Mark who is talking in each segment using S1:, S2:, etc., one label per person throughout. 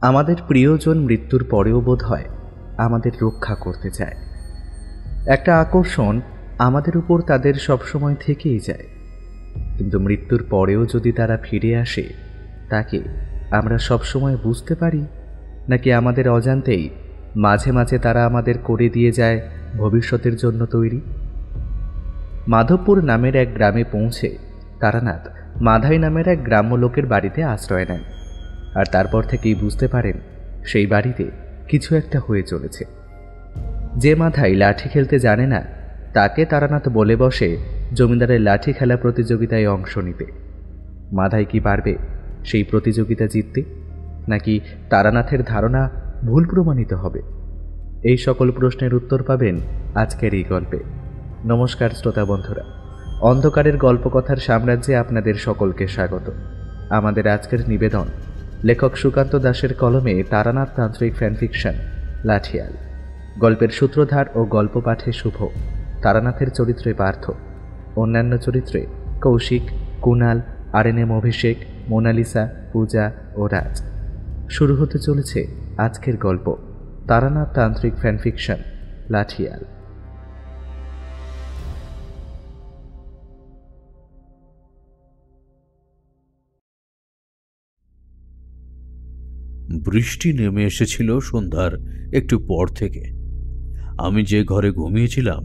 S1: আমাদের প্রিয়জন মৃত্যুর পরেও বোধ হয় আমাদের রক্ষা করতে চায়। একটা আকর্ষণ আমাদের উপর তাদের সবসময় থেকেই যায়। কিন্তু মৃত্যুর পরেও যদি তারা ফিরে আসে, তাকে আমরা সবসময় বুঝতে পারি, নাকি আমাদের অজান্তেই মাঝে মাঝে তারা আমাদের করে দিয়ে যায় ভবিষ্যতের জন্য তৈরি? মাধবপুর নামের এক গ্রামে পৌঁছে তারানাথ মাধাই নামের এক গ্রাম্য লোকের বাড়িতে আশ্রয় নেন। আর তারপর থেকেই বুঝতে পারেন সেই বাড়িতে কিছু একটা হয়ে চলেছে। যে মাধাই লাঠি খেলতে জানে না, তাকে তারানাথ বলে বসে জমিদারের লাঠি খেলা প্রতিযোগিতায় অংশ নিতে। মাধাই কি পারবে সেই প্রতিযোগিতা জিততে, নাকি তারানাথের ধারণা ভুল প্রমাণিত হবে? এই সকল প্রশ্নের উত্তর পাবেন আজকের এই গল্পে। নমস্কার শ্রোতা বন্ধুরা, অন্ধকারের গল্পকথার সাম্রাজ্যে আপনাদের সকলকে স্বাগত। আমাদের আজকের নিবেদন লেখক সুকান্ত দাসের কলমে তারানাথ তান্ত্রিক ফ্যানফিকশন লাঠিয়াল। গল্পের সূত্রধার ও গল্প পাঠে শুভ, তারানাথের চরিত্রে পার্থ, অন্যান্য চরিত্রে কৌশিক, কুণাল, আরএনএম অভিষেক, মোনালিসা, পূজা ও রাজ। শুরু হতে চলেছে আজকের গল্প তারানাথ তান্ত্রিক ফ্যানফিকশন লাঠিয়াল।
S2: বৃষ্টি নেমে এসেছিল সন্ধ্যার একটু পর থেকে। আমি যে ঘরে ঘুমিয়েছিলাম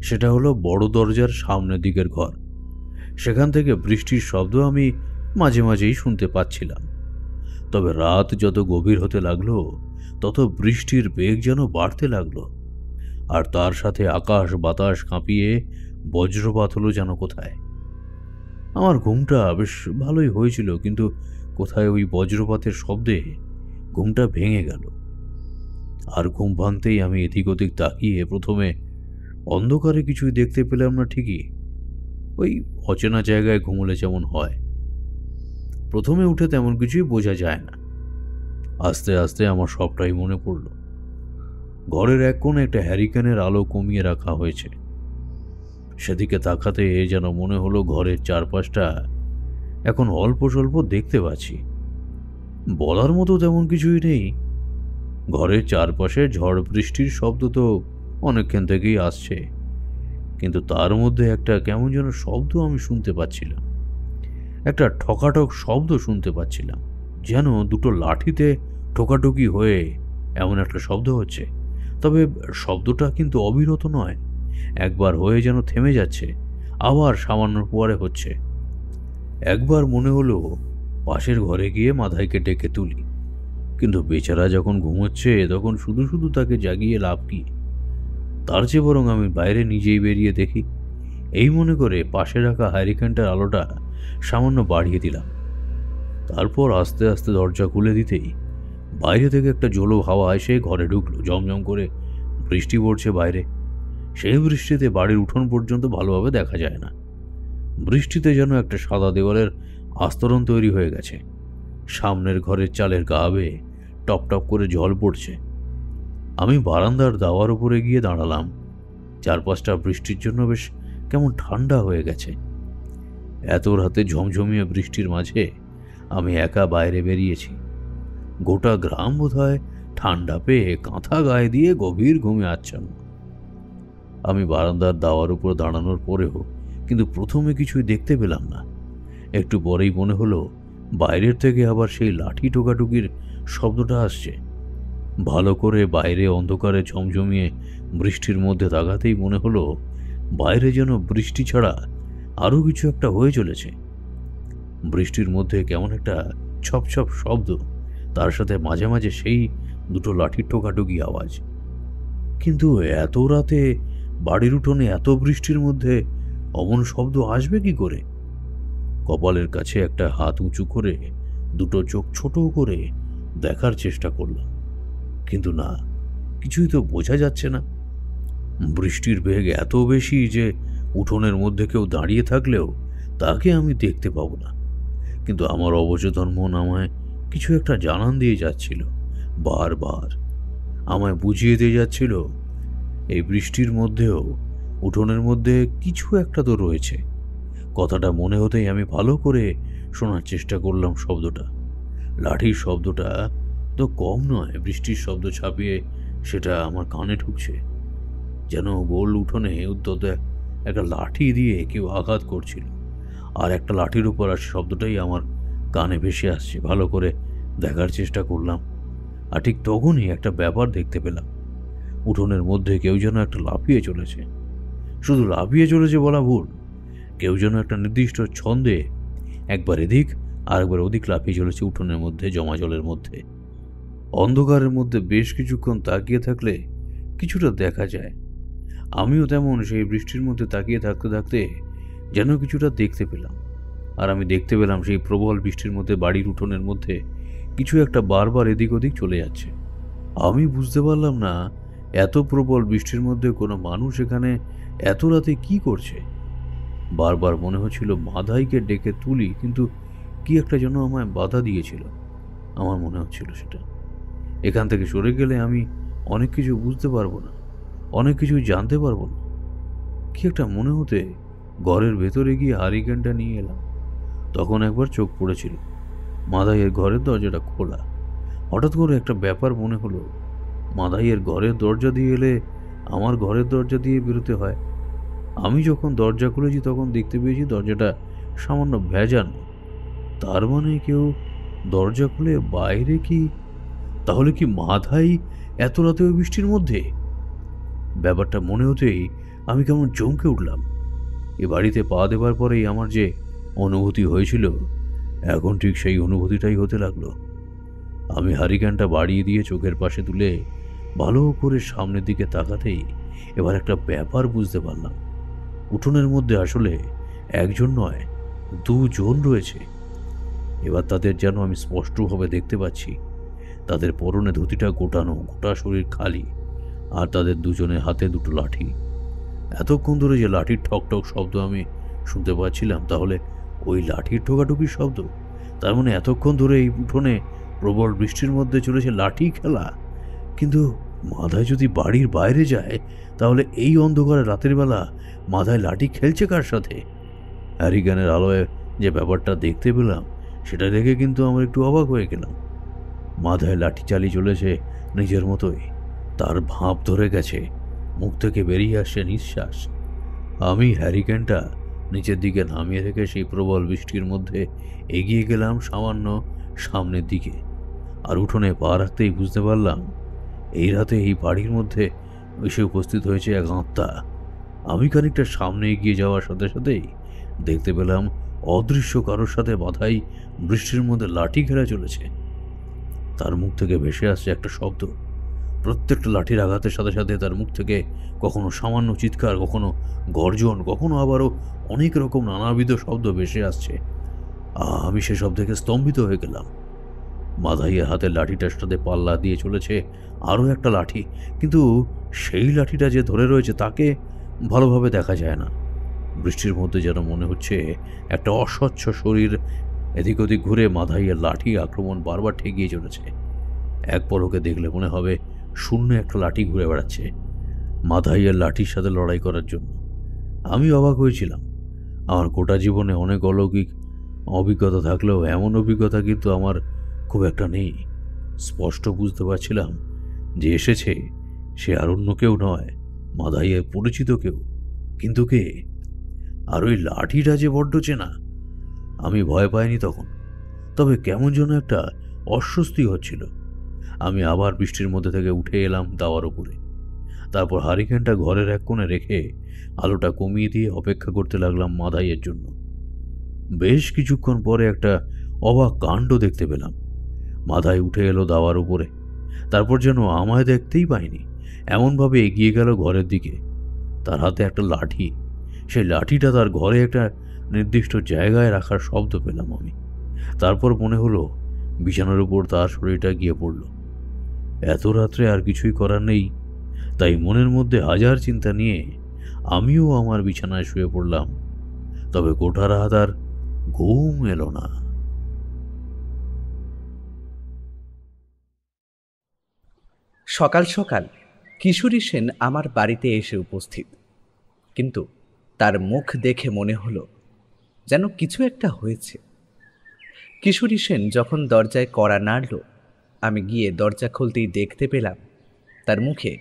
S2: সেটা হলো বড় দরজার সামনের দিকের ঘর। সেখান থেকে বৃষ্টির শব্দ আমি মাঝে মাঝেই শুনতে পাচ্ছিলাম। তবে রাত যত গভীর হতে লাগলো, তত বৃষ্টির বেগ যেন বাড়তে লাগলো। আর তার সাথে আকাশ বাতাস কাঁপিয়ে বজ্রপাত হলো যেন কোথায়। আমার ঘুমটা বেশ ভালোই হয়েছিল, কিন্তু কোথায় ওই বজ্রপাতের শব্দে ঘুমটা ভেঙে গেল। আর ঘুম ভাঙতেই আমি এদিক ওদিক তাকিয়ে প্রথমে অন্ধকারে কিছুই দেখতে পেলাম না ঠিকই, ওই অচেনা জায়গায় ঘুমলে যেমন হয়। প্রথমে উঠে তেমন কিছুই বোঝা যায় না। আস্তে আস্তে আমার সবটাই মনে পড়ল। ঘরের এক কোণে একটা হ্যারিকেনের আলো কমিয়ে রাখা হয়েছে। সেদিকে তাকাতে যেন মনে হলো ঘরের চারপাশটা এখন অল্প স্বল্প দেখতে পাচ্ছি। বলার মতো তেমন কিছুই নেই। ঘরের চারপাশে ঝড় বৃষ্টির শব্দ তো অনেকক্ষণ থেকেই আসছে, কিন্তু তার মধ্যে একটা কেমন যেন শব্দ আমি শুনতে পাচ্ছিলাম। একটা ঠকাঠক শব্দ শুনতে পাচ্ছিলাম, যেন দুটো লাঠিতে ঠোকাঠুকি হয়ে এমন একটা শব্দ হচ্ছে। তবে শব্দটা কিন্তু অবিরত নয়, একবার হয়ে যেন থেমে যাচ্ছে, আবার সামান্য পরে হচ্ছে। একবার মনে হলো পাশের ঘরে গিয়ে মাধাইকে ডেকে তুলি, কিন্তু বেচারা যখন ঘুমোচ্ছে তখন শুধু শুধু তাকে জাগিয়ে লাভ কি? তার চেয়ে বরং আমি বাইরে নিজেই বেরিয়ে দেখি। এই মনে করে পাশে রাখা হ্যারিকেনটার আলোটা সামান্য বাড়িয়ে দিলাম। তারপর আস্তে আস্তে দরজা খুলে দিতেই বাইরে থেকে একটা ঝোলো হাওয়া এসে ঘরে ঢুকলো। জমজম করে বৃষ্টি পড়ছে বাইরে। সেই বৃষ্টিতে বাড়ির উঠোন পর্যন্ত ভালোভাবে দেখা যায় না। বৃষ্টিতে যেন একটা সাদা দেওয়ালের আস্তরণ তৈরি হয়ে গেছে। সামনের ঘরের চালের গা বেয়ে টপ টপ করে জল পড়ছে। আমি বারান্দার দাওয়ার উপরে গিয়ে দাঁড়ালাম। চারপাশটা বৃষ্টির জন্য বেশ কেমন ঠান্ডা হয়ে গেছে। এত রাতে ঝমঝমিয়ে বৃষ্টির মাঝে আমি একা বাইরে বেরিয়েছি। গোটা গ্রাম বোধহয় ঠান্ডা পেয়ে কাঁথা গায়ে দিয়ে গভীর ঘুমে আচ্ছন্ন। আমি বারান্দার দাওয়ার উপর দাঁড়ানোর পরেও কিন্তু প্রথমে কিছুই দেখতে পেলাম না। একটু পরেই মনে হলো বাইরের থেকে আবার সেই লাঠি টোকাটুকির শব্দটা আসছে। ভালো করে বাইরে অন্ধকারে ঝমঝমিয়ে বৃষ্টির মধ্যে তাকাতেই মনে হলো বাইরে যেন বৃষ্টি ছাড়া আরও কিছু একটা হয়ে চলেছে। বৃষ্টির মধ্যে কেমন একটা ছপ ছপ শব্দ, তার সাথে মাঝে মাঝে সেই দুটো লাঠির টোকাটুকি আওয়াজ। কিন্তু এত রাতে বাড়ির উঠোনে এত বৃষ্টির মধ্যে অমন শব্দ আসবে কি করে? কপালের কাছে একটা হাত উঁচু করে দুটো চোখ ছোট করে দেখার চেষ্টা করলাম, কিন্তু না, কিছুই তো বোঝা যাচ্ছে না। বৃষ্টির বেগ এত বেশি যে উঠোনের মধ্যে কেউ দাঁড়িয়ে থাকলেও তাকে আমি দেখতে পাবো না। কিন্তু আমার অবচেতন মন আমায় কিছু একটা জানান দিয়ে যাচ্ছিল, বারবার আমায় বুঝিয়ে দিয়ে যাচ্ছিল এই বৃষ্টির মধ্যেও উঠোনের মধ্যে কিছু একটা তো রয়েছে। কথাটা মনে হতেই আমি ভালো করে শোনার চেষ্টা করলাম শব্দটা। লাঠির শব্দটা তো কম নয়, বৃষ্টির শব্দ ছাপিয়ে সেটা আমার কানে ঢুকছে, যেন গোল উঠোনে উদ্যত একটা লাঠি দিয়ে কেউ আঘাত করছিল। আর একটা লাঠির উপর আর শব্দটাই আমার কানে ভেসে আসছে। ভালো করে দেখার চেষ্টা করলাম, আর ঠিক তখনই একটা ব্যাপার দেখতে পেলাম। উঠোনের মধ্যে কেউ যেন একটা লাফিয়ে চলেছে। শুধু লাফিয়ে চলেছে বলা ভুল, কেউ যেন একটা নির্দিষ্ট ছন্দে একবার এদিক আর একবার ওদিক লাফিয়ে চলেছে উঠোনের মধ্যে, জমা জলের মধ্যে। অন্ধকারের মধ্যে বেশ কিছুক্ষণ তাকিয়ে থাকলে কিছুটা দেখা যায়। আমিও তেমন সেই বৃষ্টির মধ্যে তাকিয়ে থাকতে থাকতে যেন কিছুটা দেখতে পেলাম। আর আমি দেখতে পেলাম সেই প্রবল বৃষ্টির মধ্যে বাড়ির উঠোনের মধ্যে কিছু একটা বারবার এদিক ওদিক চলে যাচ্ছে। আমি বুঝতে পারলাম না এত প্রবল বৃষ্টির মধ্যে কোনো মানুষ এখানে এত রাতে কি করছে। বারবার মনে হচ্ছিল মাধাইকে ডেকে তুলি, কিন্তু কি একটা যেন আমায় বাধা দিয়েছিল। আমার মনে হচ্ছিল সেটা এখান থেকে সরে গেলে আমি অনেক কিছু বুঝতে পারবো না, অনেক কিছু জানতে পারবো না। কি একটা মনে হতে ঘরের ভেতরে গিয়ে হারিকেনটা নিয়ে এলাম। তখন একবার চোখ পড়েছিল মাদাইয়ের ঘরের দরজাটা খোলা। হঠাৎ করে একটা ব্যাপার মনে হলো, মাদাইয়ের ঘরের দরজা দিয়ে এলে আমার ঘরের দরজা দিয়ে বেরোতে হয়। আমি যখন দরজা খুলেছি তখন দেখতে পেয়েছি দরজাটা সামান্য ভেজানো। তার মানে কেউ দরজা খুলে বাইরে কি? তাহলে কি মাধাই এত রাতে ওই বৃষ্টির মধ্যে? ব্যাপারটা মনে হতেই আমি কেমন চমকে উঠলাম। এ বাড়িতে পা দেবার পরেই আমার যে অনুভূতি হয়েছিল, এখন ঠিক সেই অনুভূতিটাই হতে লাগলো। আমি হারিকেনটা বাড়িয়ে দিয়ে চোখের পাশে তুলে ভালো করে সামনের দিকে তাকাতেই এবার একটা ব্যাপার বুঝতে পারলাম। উঠোনের মধ্যে আসলে একজন নয়, দুজন রয়েছে। এবার তাদের যেন আমি স্পষ্টভাবে দেখতে পাচ্ছি। তাদের পরনে ধুতিটা গোটানো, গোটা শরীর খালি, আর তাদের দুজনের হাতে দুটো লাঠি। এতক্ষণ ধরে যে লাঠির ঠকঠক শব্দ আমি শুনতে পাচ্ছিলাম, তাহলে ওই লাঠির ঠোকাঠুকির শব্দ। তার মানে এতক্ষণ ধরে এই উঠোনে প্রবল বৃষ্টির মধ্যে চলেছে লাঠি খেলা। কিন্তু মাধায় যদি বাড়ির বাইরে যায়, তাহলে এই অন্ধকারে রাতের বেলা মাধায় লাঠি খেলছে কার সাথে? হ্যারিকেনের আলোয় যে ব্যাপারটা দেখতে পেলাম, সেটা দেখে কিন্তু আমার একটু অবাক হয়ে গেলাম। মাথায় লাঠি চালিয়ে চলেছে নিজের মতোই, তার ভাঁপ ধরে গেছে, মুখ থেকে বেরিয়ে আসছে নিঃশ্বাস। আমি হ্যারিকেনটা নিচের দিকে নামিয়ে রেখে সেই প্রবল বৃষ্টির মধ্যে এগিয়ে গেলাম সামান্য সামনের দিকে। আর উঠোনে পা রাখতেই বুঝতে পারলাম এই রাতে এই বাড়ির মধ্যে এসে উপস্থিত হয়েছে এক আত্মা। আমি খানিকটা সামনে এগিয়ে যাওয়ার সাথে সাথেই দেখতে পেলাম অদৃশ্য কারোর সাথে মাথায় বৃষ্টির মধ্যে লাঠি খেলা চলেছে। তার মুখ থেকে ভেসে আসছে একটা শব্দ। প্রত্যেকটা লাঠির আঘাতের সাথে সাথে তার মুখ থেকে কখনো সামান্য চিৎকার, কখনো গর্জন, কখনো আবারও অনেক রকম নানাবিধ শব্দ ভেসে আসছে। আমি সেসব দেখে স্তম্ভিত হয়ে গেলাম। মাধাইয়ের হাতের লাঠিটার সাথে পাল্লা দিয়ে চলেছে আরও একটা লাঠি, কিন্তু সেই লাঠিটা যে ধরে রয়েছে তাকে ভালোভাবে দেখা যায় না। বৃষ্টির মধ্যে যেন মনে হচ্ছে একটা অস্বচ্ছ শরীর এদিক ওদিক ঘুরে মাধাইয়ের লাঠি আক্রমণ বারবার ঠেকিয়ে চলেছে। এক পলকে দেখলে মনে হবে শূন্য একটা লাঠি ঘুরে বেড়াচ্ছে মাধাইয়ের লাঠির সাথে লড়াই করার জন্য। আমি অবাক হয়েছিলাম। আমার গোটা জীবনে অনেক অলৌকিক অভিজ্ঞতা থাকলেও এমন অভিজ্ঞতা কিন্তু আমার খুব একটা নেই। স্পষ্ট বুঝতে পারছিলাম যে এসেছে সে আর অন্য কেউ নয়, মাধাইয়ের পরিচিত কেউ। কিন্তু কে? আর ওই লাঠিটা যে বড্ড চেনা। আমি ভয় পাইনি তখন, তবে কেমন যেন একটা অস্বস্তি হচ্ছিল। আমি আবার বৃষ্টির মধ্যে থেকে উঠে এলাম দাওয়ার উপরে। তারপর হারিকেনটা ঘরের এক কোণে রেখে আলোটা কমিয়ে দিয়ে অপেক্ষা করতে লাগলাম মাধাইয়ের জন্য। বেশ কিছুক্ষণ পরে একটা অবাক কাণ্ড দেখতে পেলাম। মাধাই উঠে এলো দাওয়ার উপরে, তারপর যেন আমায় দেখতেই পাইনি, এমনভাবে এগিয়ে গেল ঘরের দিকে। তার হাতে একটা লাঠি। সেই লাঠিটা তার ঘরে একটা নির্দিষ্ট জায়গায় রাখার শব্দ পেলাম আমি। তারপর মনে হলো বিছানার উপর তার শরীরটা গিয়ে পড়ল। এত রাত্রে আর কিছুই করার নেই, তাই মনের মধ্যে হাজার চিন্তা নিয়ে আমিও আমার বিছানায় শুয়ে পড়লাম। তবে গোটা রাত আর ঘুম এলো না।
S1: সকাল সকাল কিশোরী সেন আমার বাড়িতে এসে উপস্থিত, কিন্তু তার মুখ দেখে মনে হলো যেন কিছু একটা হয়েছে। কিশোরী সেন যখন দরজায় কড়া নাড়ল, আমি গিয়ে দরজা খুলতেই দেখতে পেলাম তার মুখে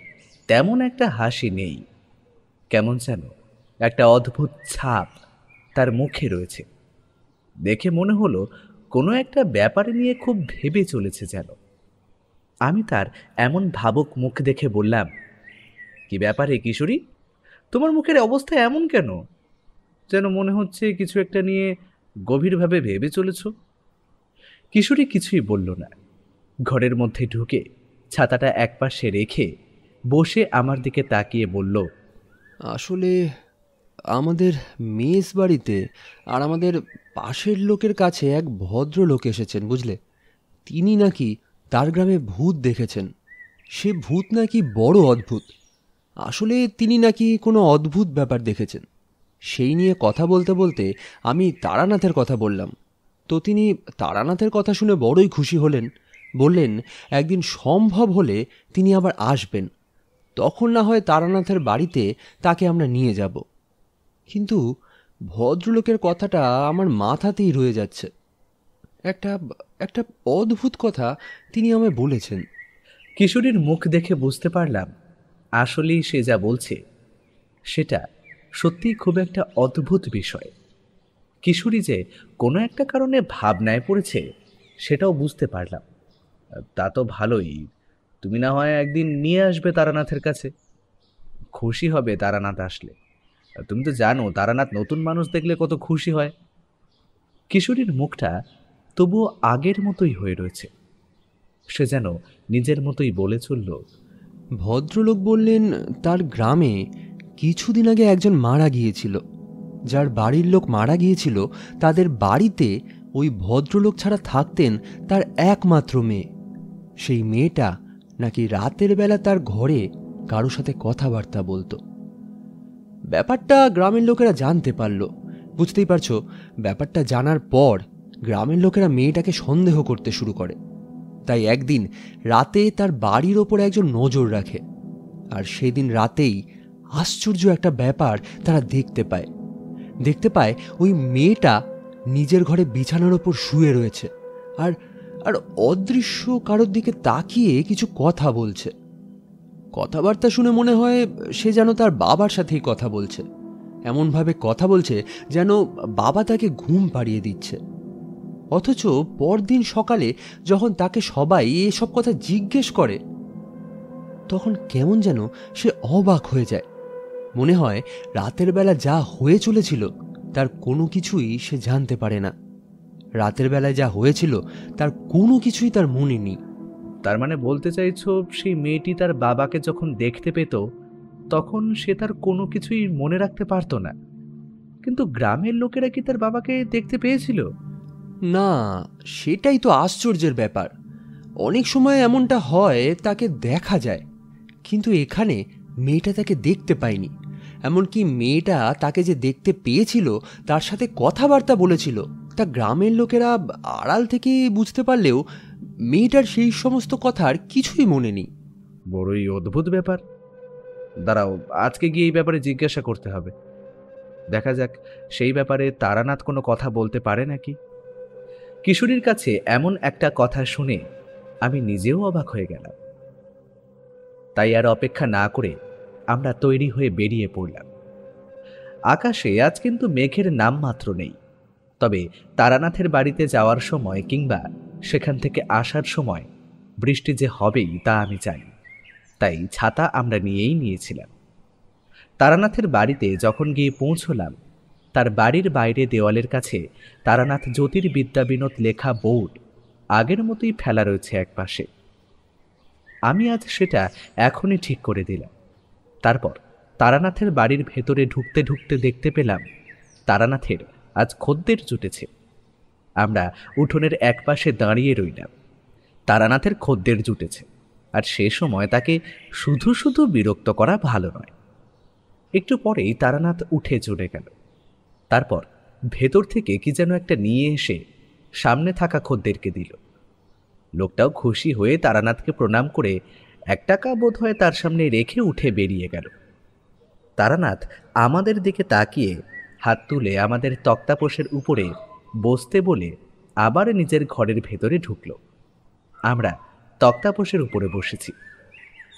S1: তেমন একটা হাসি নেই। কেমন যেন একটা অদ্ভুত ছাপ তার মুখে রয়েছে। দেখে মনে হলো কোনো একটা ব্যাপার নিয়ে খুব ভেবে চলেছে যেন। আমি তার এমন ভাবুক মুখ দেখে বললাম, কি ব্যাপারে কিশোরী, তোমার মুখের অবস্থা এমন কেন? যেন মনে হচ্ছে কিছু একটা নিয়ে গভীরভাবে ভেবে চলেছ। কিশোরী কিছুই বলল না। ঘরের মধ্যে ঢুকে ছাতাটা একপাশে রেখে বসে আমার দিকে তাকিয়ে বলল,
S3: আসলে আমাদের মেস বাড়িতে আর আমাদের পাশের লোকের কাছে এক ভদ্রলোক এসেছেন, বুঝলে। তিনি নাকি তার গ্রামে ভূত দেখেছেন। সে ভূত নাকি বড় অদ্ভুত। আসলে তিনি নাকি কোনো অদ্ভুত ব্যাপার দেখেছেন। সেই নিয়ে কথা বলতে বলতে আমি তারানাথের কথা বললাম। তো তিনি তারানাথের কথা শুনে বড়ই খুশি হলেন। বললেন একদিন সম্ভব হলে তিনি আবার আসবেন, তখন না হয় তারানাথের বাড়িতে তাকে আমরা নিয়ে যাব। কিন্তু ভদ্রলোকের কথাটা আমার মাথাতেই রয়ে যাচ্ছে। একটা একটা অদ্ভুত কথা তিনি আমায় বলেছেন।
S1: কিশোরীর মুখ দেখে বুঝতে পারলাম আসলেই সে যা বলছে সেটা সত্যিই খুব একটা অদ্ভুত বিষয়। কিশোরী যে কোনো একটা কারণে ভাবনায় পড়েছে সেটাও বুঝতে পারলাম। তা তো ভালোই, তুমি না হয় একদিন নিয়ে আসবে তারানাথের কাছে। খুশি হবে তারানাথ আসলে। তুমি তো জানো তারানাথ নতুন মানুষ দেখলে কত খুশি হয়। কিশোরীর মুখটা তবুও আগের মতোই হয়ে রয়েছে। সে যেন নিজের মতোই বলে চলল,
S3: ভদ্রলোক বললেন তার গ্রামে কিছুদিন আগে একজন মারা গিয়েছিল। যার বাড়ির লোক মারা গিয়েছিল তাদের বাড়িতে ওই ভদ্রলোক ছাড়া থাকতেন তার একমাত্র মেয়ে। সেই মেয়েটা নাকি রাতের বেলা তার ঘরে কারো সাথে কথাবার্তা বলতো। ব্যাপারটা গ্রামের লোকেরা জানতে পারল। বুঝতেই পারছো, ব্যাপারটা জানার পর গ্রামের লোকেরা মেয়েটাকে সন্দেহ করতে শুরু করে। তাই একদিন রাতে তার বাড়ির ওপর একজন নজর রাখে। আর সেদিন রাতেই আশ্চর্য একটা ব্যাপার তারা দেখতে পায় ওই মেয়েটা নিজের ঘরে বিছানার ওপর শুয়ে রয়েছে আর আর অদৃশ্য কারোর দিকে তাকিয়ে কিছু কথা বলছে। কথাবার্তা শুনে মনে হয় সে যেন তার বাবার সাথেই কথা বলছে। এমনভাবে কথা বলছে যেন বাবা তাকে ঘুম পাড়িয়ে দিচ্ছে। অথচ পরদিন সকালে যখন তাকে সবাই এসব কথা জিজ্ঞেস করে তখন কেমন যেন সে অবাক হয়ে যায়। মনে হয় রাতের বেলা যা হয়ে চলেছিল তার কোনো কিছুই সে জানতে পারে না। রাতের বেলায় যা হয়েছিল তার কোনো কিছুই তার মনে নেই।
S1: তার মানে বলতে চাইছো সেই মেয়েটি তার বাবাকে যখন দেখতে পেত তখন সে তার কোনো কিছুই মনে রাখতে পারতো না, কিন্তু গ্রামের লোকেরা কি তার বাবাকে দেখতে পেয়েছিল?
S3: না, সেটাই তো আশ্চর্যের ব্যাপার। অনেক সময় এমনটা হয়, তাকে দেখা যায়, কিন্তু এখানে মেয়েটা তাকে দেখতে পায়নি। এমনকি মেয়েটা তাকে যে দেখতে পেয়েছিল তার সাথে কথাবার্তা বলেছিল তা গ্রামের লোকেরা আড়াল থেকে বুঝতে পারলেও মেয়েটার সেই সমস্ত কথার কিছুই মনে নেই।
S1: বড়ই অদ্ভুত ব্যাপার। দাঁড়াও, আজকে গিয়ে এই ব্যাপারে জিজ্ঞাসা করতে হবে। দেখা যাক সেই ব্যাপারে তারানাথ কোনো কথা বলতে পারে নাকি। কিশোরীর কাছে এমন একটা কথা শুনে আমি নিজেও অবাক হয়ে গেলাম। তাই আর অপেক্ষা না করে আমরা তৈরি হয়ে বেরিয়ে পড়লাম। আকাশে আজ কিন্তু মেঘের নাম মাত্র নেই, তবে তারানাথের বাড়িতে যাওয়ার সময় কিংবা সেখান থেকে আসার সময় বৃষ্টি যে হবেই তা আমি জানি। তাই ছাতা আমরা নিয়েছিলাম। তারানাথের বাড়িতে যখন গিয়ে পৌঁছলাম তার বাড়ির বাইরে দেওয়ালের কাছে তারানাথ জ্যোতির্বিদ্যা বিনোদ লেখা বোর্ড আগের মতোই ফেলা রয়েছে একপাশে। আমি আজ সেটা এখনই ঠিক করে দিলাম। তারপর তারানাথের বাড়ির ভেতরে ঢুকতে ঢুকতে দেখতে পেলাম তারানাথের আজ খদ্দের জুটেছে। আমরা উঠোনের একপাশে দাঁড়িয়ে রইলাম। তারানাথের খদ্দের জুটেছে, আর সে সময় তাকে শুধু শুধু বিরক্ত করা ভালো নয়। একটু পরেই তারানাথ উঠে চলে গেল। তারপর ভেতর থেকে কি যেন একটা নিয়ে এসে সামনে থাকা খদ্দেরকে দিল। লোকটাও খুশি হয়ে তারানাথকে প্রণাম করে 1 টাকা বোধ হয় তার সামনে রেখে উঠে বেরিয়ে গেল। তারানাথ আমাদের দিকে তাকিয়ে হাত তুলে আমাদের তক্তাপোষের উপরে বসতে বলে আবার নিজের ঘরের ভেতরে ঢুকল। আমরা তক্তাপোষের উপরে বসেছি।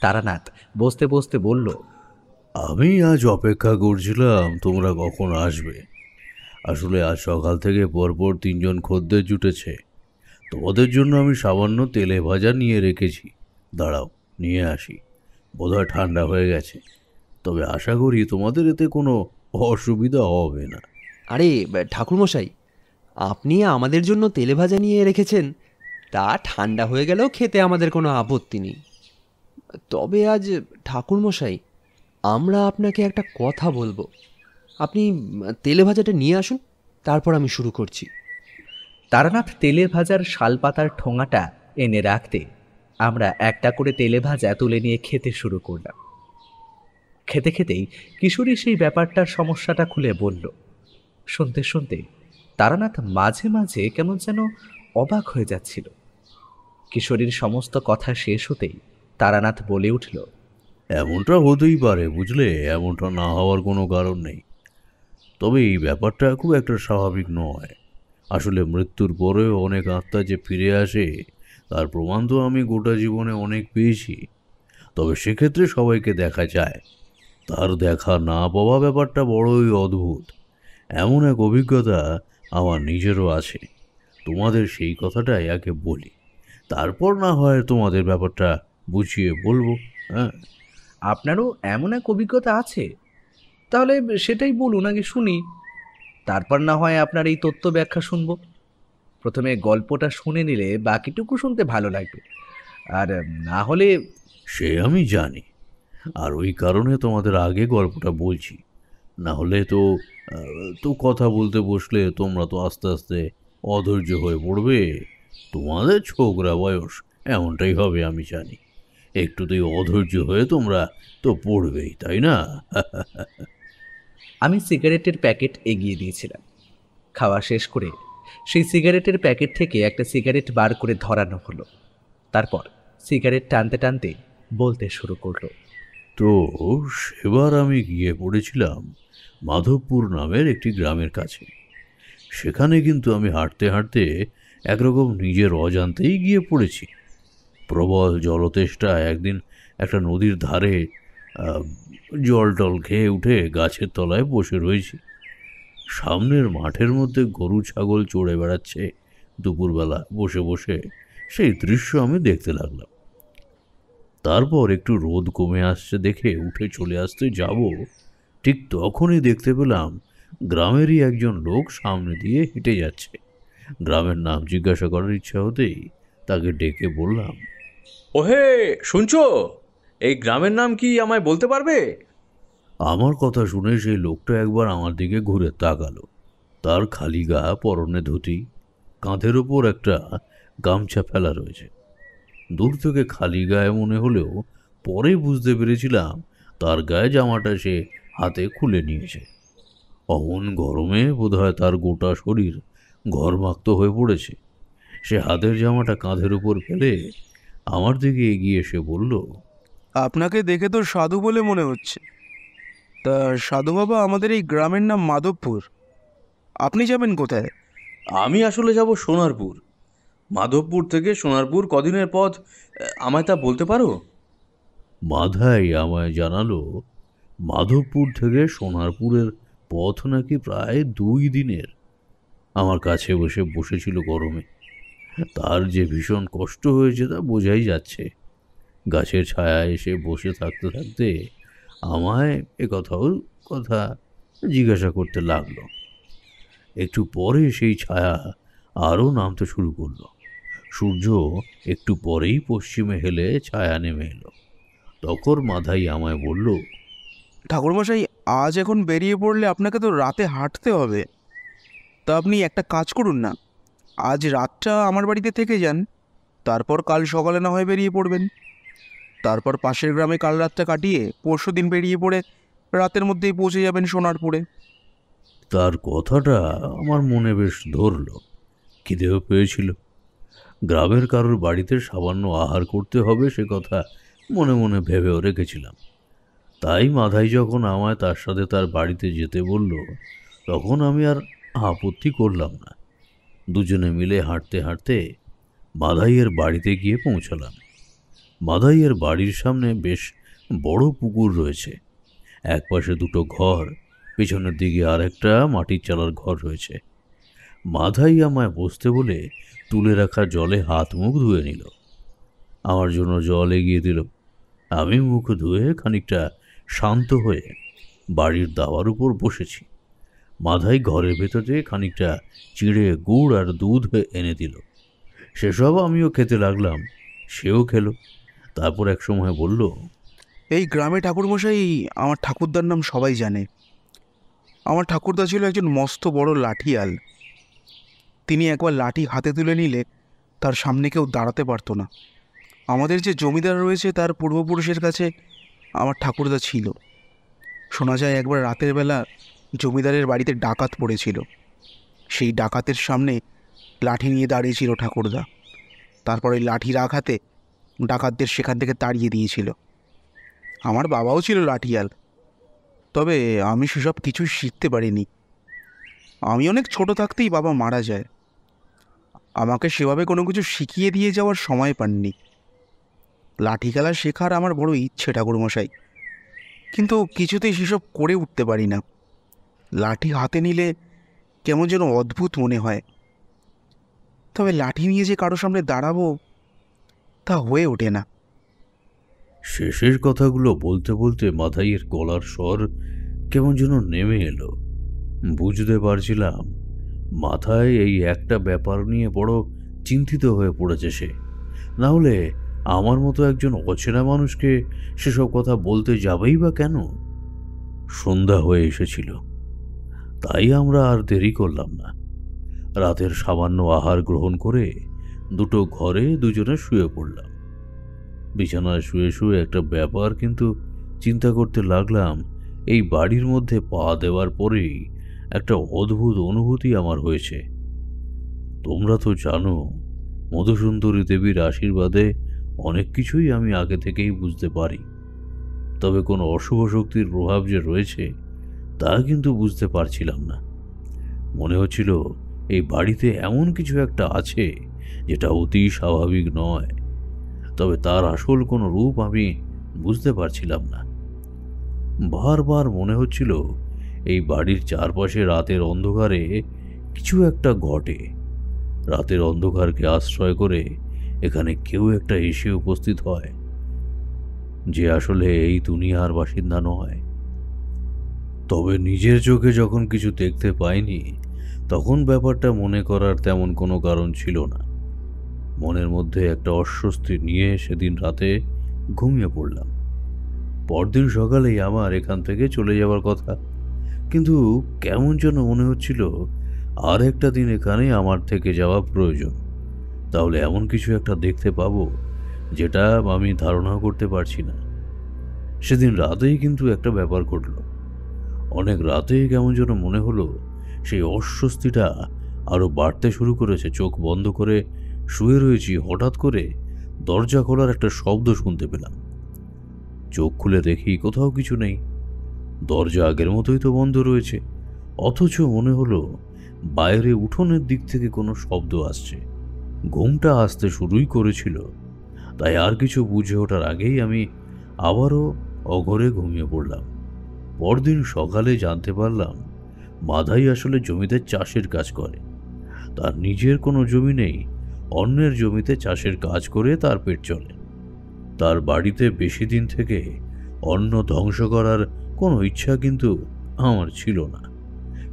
S1: তারানাথ বসতে বসতে বলল,
S2: আমি আজ অপেক্ষা করছিলাম তোমরা কখন আসবে। আসলে আজ সকাল থেকে পরপর 3জন খদ্দের জুটেছে। তোমাদের জন্য আমি সামান্য তেলে ভাজা নিয়ে রেখেছি, দাঁড়াও নিয়ে আসি। বোধহয় ঠান্ডা হয়ে গেছে, তবে আশা করি তোমাদের এতে কোনো অসুবিধা হবে না।
S3: আরে ঠাকুরমশাই, আপনি আমাদের জন্য তেলে ভাজা নিয়ে রেখেছেন, তা ঠান্ডা হয়ে গেলেও খেতে আমাদের কোনো আপত্তি নেই। তবে আজ ঠাকুরমশাই, আমরা আপনাকে একটা কথা বলবো। আপনি তেলে ভাজাটা নিয়ে আসুন, তারপর আমি শুরু করছি।
S1: তারানাথ তেলে ভাজার শালপাতার ঠোঙাটা এনে রাখতে আমরা একটা করে তেলে ভাজা তুলে নিয়ে খেতে শুরু করলাম। খেতে খেতেই কিশোরী সেই ব্যাপারটার সমস্যাটা খুলে বলল। শুনতে শুনতে তারানাথ মাঝে মাঝে কেমন যেন অবাক হয়ে যাচ্ছিল। কিশোরীর সমস্ত কথা শেষ হতেই তারানাথ বলে উঠল,
S2: এমনটা হতেই পারে, বুঝলে, এমনটা না হওয়ার কোনো কারণ নেই। তবে এই ব্যাপারটা খুব একটা স্বাভাবিক নয়। আসলে মৃত্যুর পরেও অনেক আত্মা যে ফিরে আসে তার প্রমাণ তো আমি গোটা জীবনে অনেক পেয়েছি। তবে সেক্ষেত্রে সবাইকে দেখা যায়, তার দেখা না পাওয়া ব্যাপারটা বড়ই অদ্ভুত। এমন এক অভিজ্ঞতা আমার নিজেরও আছে। তোমাদের সেই কথাটাই আগে বলি, তারপর না হয় তোমাদের ব্যাপারটা বুঝিয়ে বলবো। হ্যাঁ,
S1: আপনারও এমন এক অভিজ্ঞতা আছে? তাহলে সেটাই বলুন, আগে শুনি, তারপর না হয় আপনার এই তথ্য ব্যাখ্যা শুনব। প্রথমে গল্পটা শুনে নিলে বাকিটুকু শুনতে ভালো লাগবে, আর না হলে...
S2: সে আমি জানি, আর ওই কারণে তোমাদের আগে গল্পটা বলছি। না হলে তো কথা বলতে বসলে তোমরা তো আস্তে আস্তে অধৈর্য হয়ে পড়বে। তোমাদের ছোকরা বয়স এমনটাই হবে আমি জানি। একটুতেই অধৈর্য হয়ে তোমরা তো পড়বেই, তাই না?
S1: আমি সিগারেটের প্যাকেট এগিয়ে দিয়েছিলাম। খাওয়া শেষ করে সেই সিগারেটের প্যাকেট থেকে একটা সিগারেট বার করে ধরানো হলো। তারপর সিগারেট টানতে টানতে বলতে শুরু করলো।
S2: তো সেবার আমি গিয়ে পড়েছিলাম মাধবপুর নামের একটি গ্রামের কাছে। সেখানে কিন্তু আমি হাঁটতে হাঁটতে একরকম নিজের অজান্তেই গিয়ে পড়েছি। প্রবল জলতেষ্টা একদিন একটা নদীর ধারে জল টল খেয়ে উঠে গাছের তলায় বসে রয়েছি। সামনের মাঠের মধ্যে গরু ছাগল চড়ে বেড়াচ্ছে দুপুরবেলা বসে বসে, সেই দৃশ্য আমি দেখতে লাগলাম। তারপর একটু রোদ কমে আসছে দেখে উঠে চলে আসতে যাব, ঠিক তখনই দেখতে পেলাম গ্রামেরই একজন লোক সামনে দিয়ে হেঁটে যাচ্ছে। গ্রামের নাম জিজ্ঞাসা করার ইচ্ছা হতেই তাকে ডেকে বললাম,
S4: ওহে, শুনছো? এই গ্রামের নাম কি আমায় বলতে পারবে?
S2: আমার কথা শুনে সেই লোকটা একবার আমার দিকে ঘুরে তাকালো। তার খালি গা, পরনে ধুতি, কাঁধের ওপর একটা গামছা ফেলা রয়েছে। দূর থেকে খালি গায়ে মনে হলেও পরে বুঝতে পেরেছিলাম তার গায়ে জামাটা সে হাতে খুলে নিয়েছে। অমন গরমে বোধহয় তার গোটা শরীর ঘরমাক্ত হয়ে পড়েছে। সে হাতের জামাটা কাঁধের উপর ফেলে আমার দিকে এগিয়ে এসে বলল,
S5: আপনাকে দেখে তো সাধু বলে মনে হচ্ছে। তা সাধু বাবা, আমাদের এই গ্রামের নাম মাধবপুর। আপনি যাবেন কোথায়?
S4: আমি আসলে যাব সোনারপুর। মাধবপুর থেকে সোনারপুর কদিনের পথ, আমায় তা বলতে পারো?
S2: মাধাই আমায় জানালো মাধবপুর থেকে সোনারপুরের পথ নাকি প্রায় 2 দিনের। আমার কাছে বসেছিল গরমে। তার যে ভীষণ কষ্ট হয়েছে তা বোঝাই যাচ্ছে। গাছের ছায়ায় এসে বসে থাকতে থাকতে আমায় কথা জিজ্ঞাসা করতে লাগলো। একটু পরে সেই ছায়া আরও নামতে শুরু করলো। সূর্য একটু পরেই পশ্চিমে হেলে ছায়া নেমে এলো। তখন মাধাই আমায় বলল,
S5: ঠাকুরমশাই, আজ এখন বেরিয়ে পড়লে আপনাকে তো রাতে হাঁটতে হবে। তা আপনি একটা কাজ করুন না, আজ রাতটা আমার বাড়িতে থেকে যান, তারপর কাল সকালে না হয় বেরিয়ে পড়বেন। তারপর পাশের গ্রামে কাল রাতটা কাটিয়ে পরশু দিন বেরিয়ে পড়ে রাতের মধ্যেই পৌঁছে যাবেন সোনারপুরে।
S2: তার কথাটা আমার মনে বেশ ধরল। খিদেও পেয়েছিল। গ্রামের কারোর বাড়িতে সামান্য আহার করতে হবে সে কথা মনে মনে ভেবেও রেখেছিলাম। তাই মাধাই যখন আমায় তার সাথে তার বাড়িতে যেতে বলল, তখন আমি আর আপত্তি করলাম না। দুজনে মিলে হাঁটতে হাঁটতে মাধাইয়ের বাড়িতে গিয়ে পৌঁছালাম। মাদাইয়ের বাড়ির সামনে বেশ বড় পুকুর রয়েছে। একপাশে দুটো ঘর, পেছনের দিকে আর একটা মাটির চালার ঘর রয়েছে। মাধাই আমায় বসতে বলে তুলে রাখা জলে হাত মুখ ধুয়ে নিল। আমার জন্য জল এগিয়ে দিল। আমি মুখ ধুয়ে খানিকটা শান্ত হয়ে বাড়ির দাওয়ার উপর বসেছি। মাধাই ঘরের ভেতরে খানিকটা চিড়ে গুড় আর দুধ এনে দিল। সেসব আমিও খেতে লাগলাম, সেও খেলো। তারপর এক সময় বলল,
S5: এই গ্রামে ঠাকুরমশাই, আমার ঠাকুরদার নাম সবাই জানে। আমার ঠাকুরদা ছিল একজন মস্ত বড় লাঠিয়াল। তিনি একবার লাঠি হাতে তুলে নিলে তার সামনে কেউ দাঁড়াতে পারতো না। আমাদের যে জমিদার রয়েছে তার পূর্বপুরুষের কাছে আমার ঠাকুরদা ছিল। শোনা যায় একবার রাতের বেলা জমিদারের বাড়িতে ডাকাত পড়েছিল। সেই ডাকাতের সামনে লাঠি নিয়ে দাঁড়িয়েছিল ঠাকুরদা। তারপরে লাঠির আঘাতে ডাকাতদের সেখান থেকে তাড়িয়ে দিয়েছিল। আমার বাবাও ছিল লাঠিয়াল, তবে আমি সেসব কিছুই শিখতে পারিনি। আমি অনেক ছোট থাকতেই বাবা মারা যায়। আমাকে সেভাবে কোনো কিছু শিখিয়ে দিয়ে যাওয়ার সময় পাননি। লাঠি খেলা শেখার আমার বড় ইচ্ছে ঠাকুরমশাই, কিন্তু কিছুতেই সেসব করে উঠতে পারি না। লাঠি হাতে নিলে কেমন যেন অদ্ভুত মনে হয়, তবে লাঠি নিয়ে যে কারো সামনে দাঁড়াবো তা হয়ে ওঠে না।
S2: শেষের কথাগুলো বলতে বলতে মাথাইয়ের গলার স্বর কেমন যেন নেমে এলো। বুঝতে পারছিলাম মাথায় এই একটা ব্যাপার নিয়ে বড় চিন্তিত হয়ে পড়েছে সে। না হলে আমার মতো একজন অচেনা মানুষকে সেসব কথা বলতে যাবেই বা কেন? সন্ধ্যা হয়ে এসেছিল, তাই আমরা আর দেরি করলাম না। রাতের সামান্য আহার গ্রহণ করে দুটো ঘরে দুজনে শুয়ে পড়লাম। বিছানায় শুয়ে শুয়ে একটা ব্যাপার কিন্তু চিন্তা করতে লাগলাম। এই বাড়ির মধ্যে পা দেওয়ার পরেই একটা অদ্ভুত অনুভূতি আমার হয়েছে। তোমরা তো জানো, মধুসুন্দরী দেবীর আশীর্বাদে অনেক কিছুই আমি আগে থেকেই বুঝতে পারি, তবে কোনো অশুভ শক্তির প্রভাব যে রয়েছে তা কিন্তু বুঝতে পারছিলাম না। মনে হচ্ছিল এই বাড়িতে এমন কিছু একটা আছে যেটা অতি স্বাভাবিক নয়, তবে তার আসল কোনো রূপ আমি বুঝতে পারছিলাম না। বারবার মনে হচ্ছিল এই বাড়ির চারপাশে রাতের অন্ধকারে কিছু একটা ঘটে। রাতের অন্ধকারকে আশ্রয় করে এখানে কেউ একটা এসে উপস্থিত হয়, যে আসলে এই দুনিয়ার বাসিন্দা নয়। তবে নিজের চোখে যখন কিছু দেখতে পাইনি, তখন ব্যাপারটা মনে করার তেমন কোনো কারণ ছিল না। মনের মধ্যে একটা অস্বস্তি নিয়ে সেদিন রাতে ঘুমিয়ে পড়লাম। পরদিন সকালেই আমার এখান থেকে চলে যাওয়ার কথা, কিন্তু কেমন যেন মনে হচ্ছিল আর একটা দিন এখানে আমার থেকে যাওয়া প্রয়োজন। তাহলে এমন কিছু একটা দেখতে পাবো যেটা আমি ধারণাও করতে পারছি না। সেদিন রাতেই কিন্তু একটা ব্যাপার ঘটল। অনেক রাতেই কেমন যেন মনে হলো সেই অস্বস্তিটা আরও বাড়তে শুরু করেছে। চোখ বন্ধ করে শুয়ে রয়েছি, হঠাৎ করে দরজা খোলার একটা শব্দ শুনতে পেলাম। চোখ খুলে দেখি কোথাও কিছু নেই। দরজা আগের মতোই তো বন্ধ রয়েছে, অথচ মনে হলো বাইরে উঠোনের দিক থেকে কোনো শব্দ আসছে। ঘুমটা আসতে শুরুই করেছিল, তাই আর কিছু বুঝে ওঠার আগেই আমি আবারও অঘরে ঘুমিয়ে পড়লাম। পরদিন সকালে জানতে পারলাম মাধাই আসলে জমিতে চাষের কাজ করে। তার নিজের কোনো জমি নেই, অন্যের জমিতে চাষের কাজ করে তার পেট চলে। তার বাড়িতে বেশি দিন থেকে অন্ন ধ্বংস করার কোনো ইচ্ছা কিন্তু আমার ছিল না,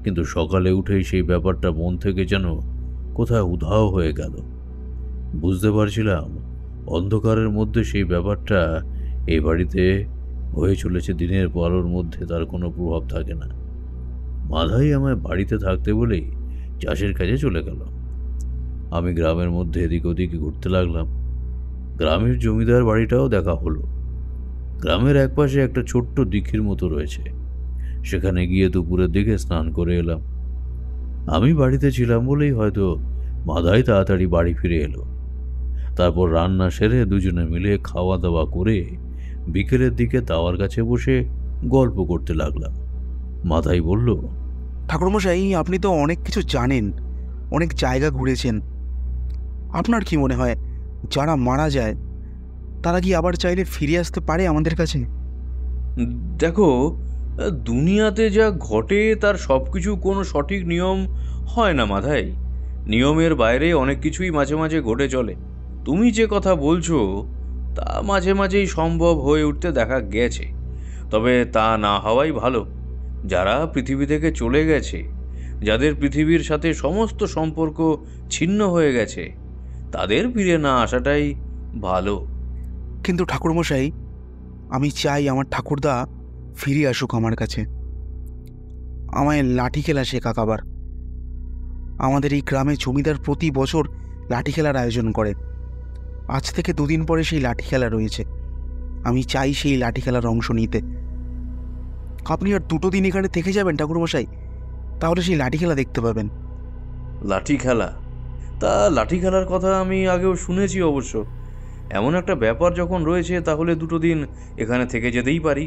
S2: কিন্তু সকালে উঠেই সেই ব্যাপারটা মন থেকে যেন কোথায় উধাও হয়ে গেল। বুঝতে পারছিলাম অন্ধকারের মধ্যে সেই ব্যাপারটা এই বাড়িতে হয়ে চলেছে, দিনের আলোর মধ্যে তার কোনো প্রভাব থাকে না। মাধাই আমায় বাড়িতে থাকতে বলেই চাষের কাজে চলে গেল। আমি গ্রামের মধ্যে এদিক ওদিক ঘুরতে লাগলাম। গ্রামের জমিদার বাড়িটাও দেখা হলো। গ্রামের একপাশে একটা ছোট্ট দিঘির মতো রয়েছে, সেখানে গিয়ে দুপুরের দিকে স্নান করে এলাম। আমি বাড়িতে ছিলাম বলেই হয়তো মাধাই তাড়াতাড়ি বাড়ি ফিরে এলো। তারপর রান্না সেরে দুজনে মিলে খাওয়া দাওয়া করে বিকেলের দিকে তাওয়ার কাছে বসে গল্প করতে লাগলাম। মাধাই বলল,
S5: ঠাকুরমশাই, আপনি তো অনেক কিছু জানেন, অনেক জায়গা ঘুরেছেন। আপনার কি মনে হয় যারা মারা যায় তারা কি আবার চাইলে ফিরে আসতে পারে আমাদের কাছে?
S4: দেখো, দুনিয়াতে যা ঘটে তার সব কিছু কোনো সঠিক নিয়ম হয় না মাধাই। নিয়মের বাইরে অনেক কিছুই মাঝে মাঝে ঘটে চলে। তুমি যে কথা বলছো তা মাঝে মাঝেই সম্ভব হয়ে উঠতে দেখা গেছে, তবে তা না হওয়াই ভালো। যারা পৃথিবী থেকে চলে গেছে, যাদের পৃথিবীর সাথে সমস্ত সম্পর্ক ছিন্ন হয়ে গেছে, তাদের ফিরে না আসাটাই ভালো।
S5: কিন্তু ঠাকুরমশাই, আমি চাই আমার ঠাকুরদা ফিরে আসুক আমার কাছে, আমায় লাঠি খেলা শেখাক আবার। আমাদের এই গ্রামে জমিদার প্রতি বছর লাঠি খেলার আয়োজন করে। আজ থেকে 2 দিন পরে সেই লাঠি খেলা রয়েছে। আমি চাই সেই লাঠি খেলার অংশ নিতে। আপনি আর 2 দিন এখানে থেকে যাবেন ঠাকুরমশাই, তাহলে সেই লাঠি খেলা দেখতে পাবেন।
S4: লাঠি খেলা? তা লাঠি খেলার কথা আমি আগেও শুনেছি অবশ্য। এমন একটা ব্যাপার যখন রয়েছে তাহলে 2 দিন এখানে থেকে যেতেই পারি।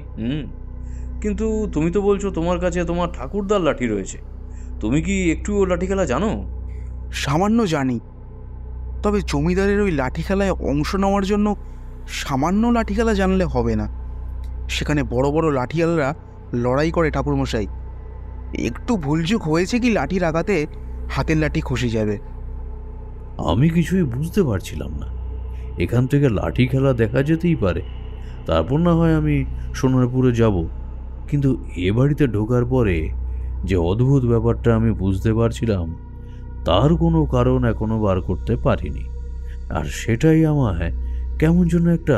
S4: কিন্তু তুমি তো বলছো তোমার কাছে তোমার ঠাকুরদার লাঠি রয়েছে। তুমি কি একটুও লাঠি খেলা জানো?
S5: সামান্য জানি, তবে জমিদারের ওই লাঠি খেলায় অংশ নেওয়ার জন্য সামান্য লাঠি খেলা জানলে হবে না। সেখানে বড় বড় লাঠিয়ালরা লড়াই করে ঠাকুরমশাই। একটু ভুলচুক হয়েছে কি লাঠির আঘাতে হাতের লাঠি খসে যাবে।
S2: আমি কিছুই বুঝতে পারছিলাম না। এখান থেকে লাঠি খেলা দেখা যেতেই পারে, তারপর না হয় আমি সোনারপুরে যাব। কিন্তু এ বাড়িতে ঢোকার পরে যে অদ্ভুত ব্যাপারটা আমি বুঝতে পারছিলাম, তার কোনো কারণ এখনো বার করতে পারিনি। আর সেটাই আমায় কেমন যেন একটা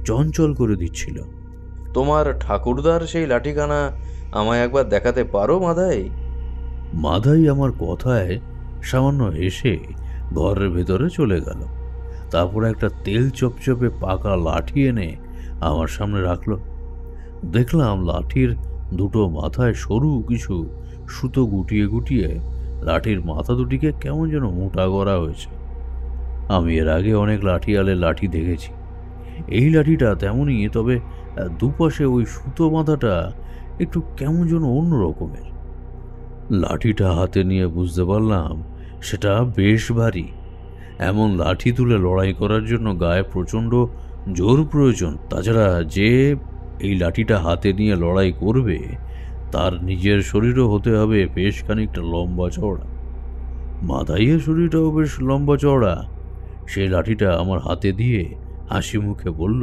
S2: চঞ্চল করে দিচ্ছিল।
S4: তোমার ঠাকুরদার সেই লাঠিখানা আমায় একবার দেখাতে পারো মাধাই?
S2: মাধাই আমার কথায় সামান্য হেসে ঘরের ভেতরে চলে গেল। তারপর একটা তেল চপচপে পাকা লাঠি এনে আমার সামনে রাখলো। দেখলাম লাঠির দুটো মাথায় সরু কিছু সুতো গুটিয়ে গুটিয়ে লাঠির মাথা দুটিকে কেমন যেন মোটা করা হয়েছে। আমি এর আগে অনেক লাঠিয়ালের লাঠি দেখেছি, এই লাঠিটা তেমনই, তবে দুপাশে ওই সুতো মাথাটা একটু কেমন যেন অন্য রকমের। লাঠিটা হাতে নিয়ে বুঝতে পারলাম সেটা বেশ ভারী। এমন লাঠি তুলে লড়াই করার জন্য গায়ে প্রচণ্ড জোর প্রয়োজন। তাছাড়া যে এই লাঠিটা হাতে নিয়ে লড়াই করবে তার নিজের শরীরও হতে হবে বেশ খানিকটা লম্বা চওড়া। মাথাইয়ের শরীরটাও বেশ লম্বা চওড়া। সেই লাঠিটা আমার হাতে দিয়ে হাসি মুখে বলল,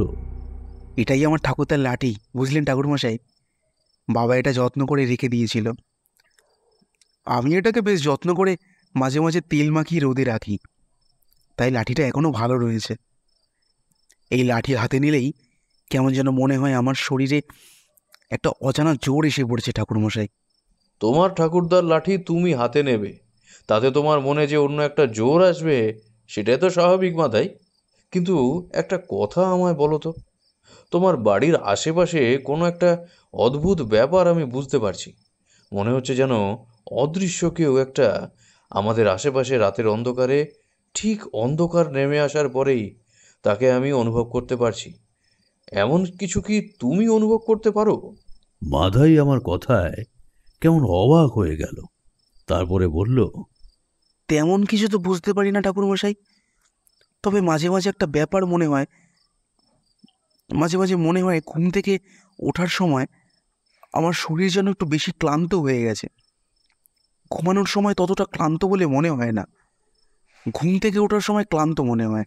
S5: এটাই আমার ঠাকুরদার লাঠি, বুঝলেন ঠাকুরমশাই। বাবা এটা যত্ন করে রেখে দিয়েছিল। আমি এটাকে বেশ যত্ন করে মাঝে মাঝে তেল মাখিয়ে রোদে রাখি, তাই লাঠিটা এখনও ভালো রয়েছে। এই লাঠি হাতে নিলেই কেমন যেন মনে হয় আমার শরীরে একটা অজানা জোর এসে পড়েছে ঠাকুরমশাই।
S4: তোমার ঠাকুরদার লাঠি তুমি হাতে নেবে, তাতে তোমার মনে যে অন্য একটা জোর আসবে, সেটাই তো স্বাভাবিক মাধাই। কিন্তু একটা কথা আমায় বলো তো, তোমার বাড়ির আশেপাশে কোনো একটা অদ্ভুত ব্যাপার আমি বুঝতে পারছি। মনে হচ্ছে যেন অদৃশ্য কেউ একটা আমাদের আশেপাশে রাতের অন্ধকারে, ঠিক অন্ধকার নেমে আসার পরেই তাকে আমি অনুভব করতে পারছি। এমন কিছু কি তুমি অনুভব করতে পারো?
S2: মাধাই আমার কথায় কেমন অবাক হয়ে গেল। তারপরে বলল,
S5: তেমন কিছু তো বুঝতে পারি না ঠাকুরমশাই, তবে মাঝে মাঝে একটা ব্যাপার মনে হয়। মাঝে মাঝে মনে হয় ঘুম থেকে ওঠার সময় আমার শরীর যেন একটু বেশি ক্লান্ত হয়ে গেছে। ঘুমানোর সময় ততটা ক্লান্ত বলে মনে হয় না, ঘুম থেকে ওঠার সময় ক্লান্ত মনে হয়।